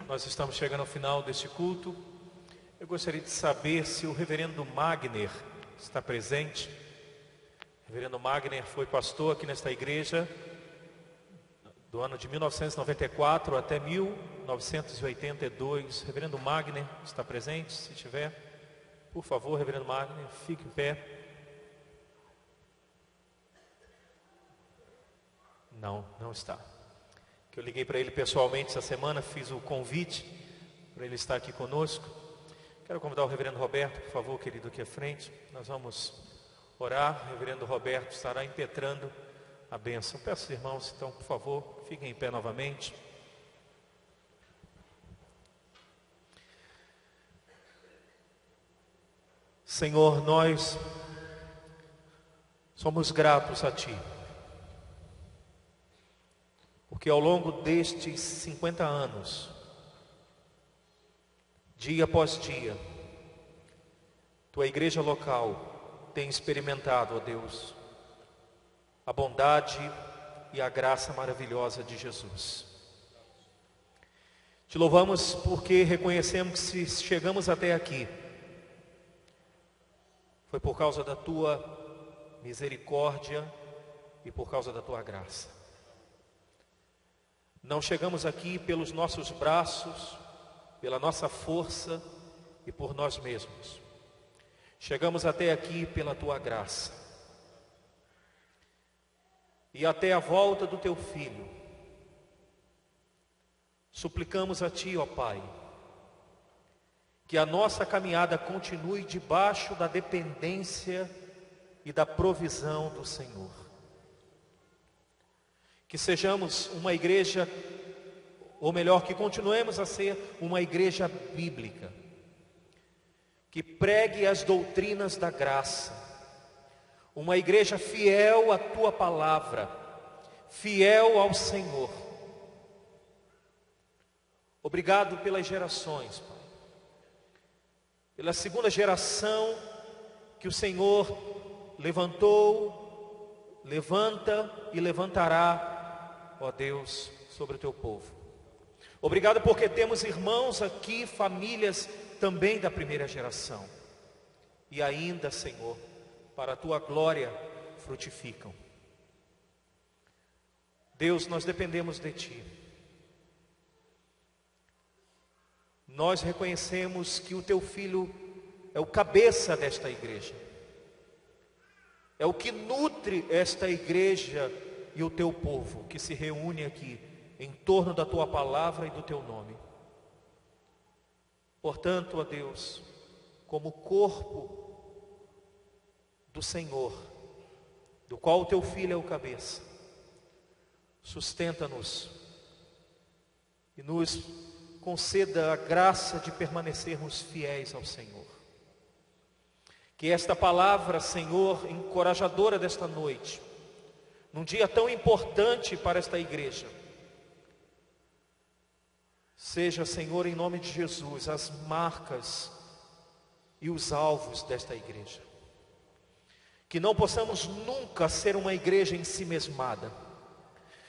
nós estamos chegando ao final deste culto. Eu gostaria de saber se o reverendo Magner está presente. O reverendo Magner foi pastor aqui nesta igreja do ano de 1994 até 1982. Reverendo Magner está presente? Se tiver, por favor, reverendo Magner, fique em pé. Não está. Eu liguei para ele pessoalmente essa semana, fiz o convite para ele estar aqui conosco. Quero convidar o reverendo Roberto, por favor, querido, aqui à frente. Nós vamos orar. O reverendo Roberto estará impetrando a bênção. Peço aos irmãos, então, por favor, fiquem em pé novamente. Senhor, nós somos gratos a Ti, porque ao longo destes 50 anos, dia após dia, Tua igreja local tem experimentado, ó Deus, a bondade e a graça maravilhosa de Jesus. Te louvamos porque reconhecemos que se chegamos até aqui, foi por causa da Tua misericórdia e por causa da Tua graça. Não chegamos aqui pelos nossos braços, pela nossa força e por nós mesmos. Chegamos até aqui pela Tua graça. E até a volta do Teu Filho, suplicamos a Ti, ó Pai, que a nossa caminhada continue debaixo da dependência e da provisão do Senhor. Que sejamos uma igreja, ou melhor, que continuemos a ser uma igreja bíblica, que pregue as doutrinas da graça, uma igreja fiel à Tua palavra, fiel ao Senhor. Obrigado pelas gerações, Pai, pela segunda geração que o Senhor levantou, levanta e levantará, ó Deus, sobre o Teu povo. Obrigado porque temos irmãos aqui, famílias também da primeira geração. E ainda, Senhor, para a Tua glória, frutificam. Deus, nós dependemos de Ti. Nós reconhecemos que o Teu Filho é o cabeça desta igreja. É o que nutre esta igreja e o Teu povo que se reúne aqui em torno da Tua palavra e do Teu nome. Portanto, ó Deus, como corpo do Senhor, do qual o Teu Filho é o cabeça, sustenta-nos e nos conceda a graça de permanecermos fiéis ao Senhor. Que esta palavra, Senhor, encorajadora desta noite, num dia tão importante para esta igreja, seja, Senhor, em nome de Jesus, as marcas e os alvos desta igreja. Que não possamos nunca ser uma igreja ensimesmada,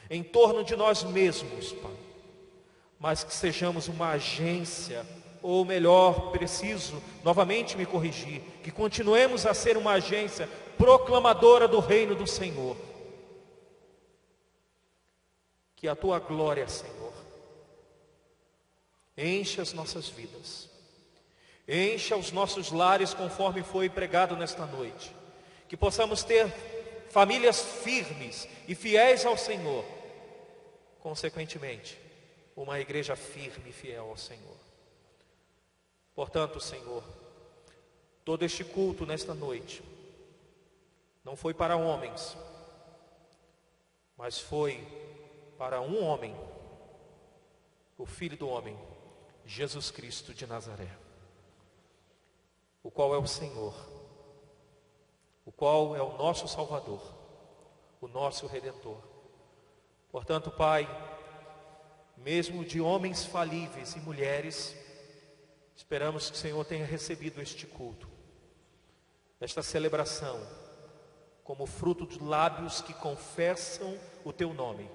em torno de nós mesmos, Pai, mas que sejamos uma agência, ou melhor, preciso novamente me corrigir, que continuemos a ser uma agência proclamadora do reino do Senhor. Que a Tua glória, Senhor, encha as nossas vidas, encha os nossos lares conforme foi pregado nesta noite. Que possamos ter famílias firmes e fiéis ao Senhor, consequentemente, uma igreja firme e fiel ao Senhor. Portanto, Senhor, todo este culto nesta noite não foi para homens, mas foi para um homem, o Filho do homem, Jesus Cristo de Nazaré, o qual é o Senhor, o qual é o nosso Salvador, o nosso Redentor. Portanto, Pai, mesmo de homens falíveis e mulheres, esperamos que o Senhor tenha recebido este culto, esta celebração, como fruto de lábios que confessam o Teu nome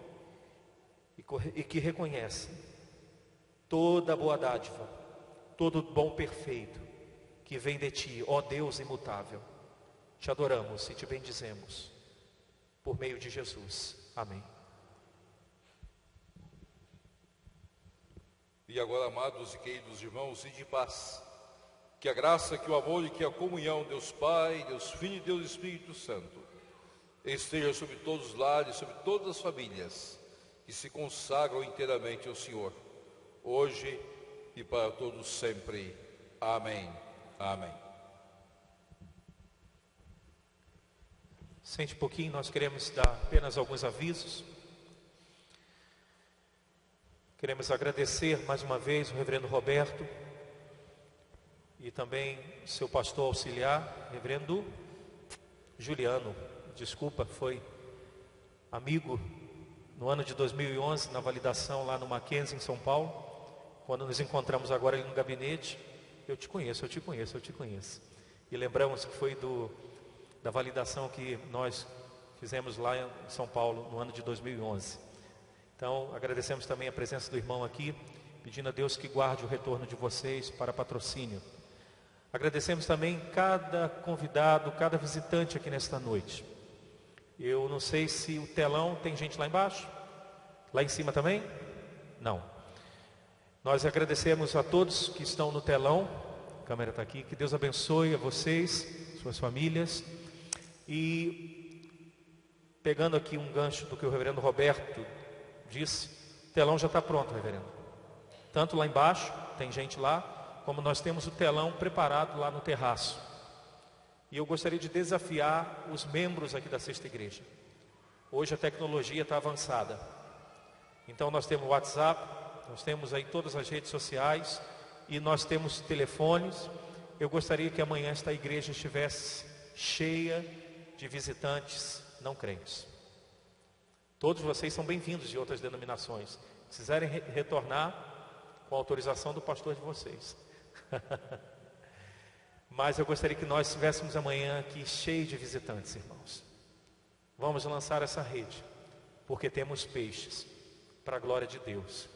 e que reconhecem toda boa dádiva, todo bom perfeito que vem de ti, ó Deus imutável. Te adoramos e te bendizemos por meio de Jesus. Amém.
E agora, amados e queridos irmãos, e de paz, que a graça, que o amor e que a comunhão, Deus Pai, Deus Filho e Deus Espírito Santo, esteja sobre todos os lares, sobre todas as famílias que se consagram inteiramente ao Senhor, hoje e para todos sempre. Amém. Amém.
Sente um pouquinho, nós queremos dar apenas alguns avisos. Queremos agradecer mais uma vez o reverendo Roberto e também seu pastor auxiliar, reverendo Juliano. Desculpa, foi amigo no ano de 2011, na validação lá no Mackenzie, em São Paulo. Quando nos encontramos agora ali no gabinete, eu te conheço. E lembramos que foi da validação que nós fizemos lá em São Paulo no ano de 2011. Então, agradecemos também a presença do irmão aqui, pedindo a Deus que guarde o retorno de vocês para patrocínio. Agradecemos também cada convidado, cada visitante aqui nesta noite. Eu não sei se o telão tem gente lá embaixo, lá em cima também? Não. Nós agradecemos a todos que estão no telão, a câmera está aqui, que Deus abençoe a vocês, suas famílias. E pegando aqui um gancho do que o reverendo Roberto disse, o telão já está pronto, reverendo. Tanto lá embaixo, tem gente lá, como nós temos o telão preparado lá no terraço. E eu gostaria de desafiar os membros aqui da Sexta Igreja. Hoje a tecnologia está avançada. Então nós temos o WhatsApp, nós temos aí todas as redes sociais e nós temos telefones. Eu gostaria que amanhã esta igreja estivesse cheia de visitantes não crentes. Todos vocês são bem-vindos de outras denominações. Se quiserem retornar, com a autorização do pastor de vocês. Mas eu gostaria que nós estivéssemos amanhã aqui cheio de visitantes, irmãos. Vamos lançar essa rede, porque temos peixes, para a glória de Deus.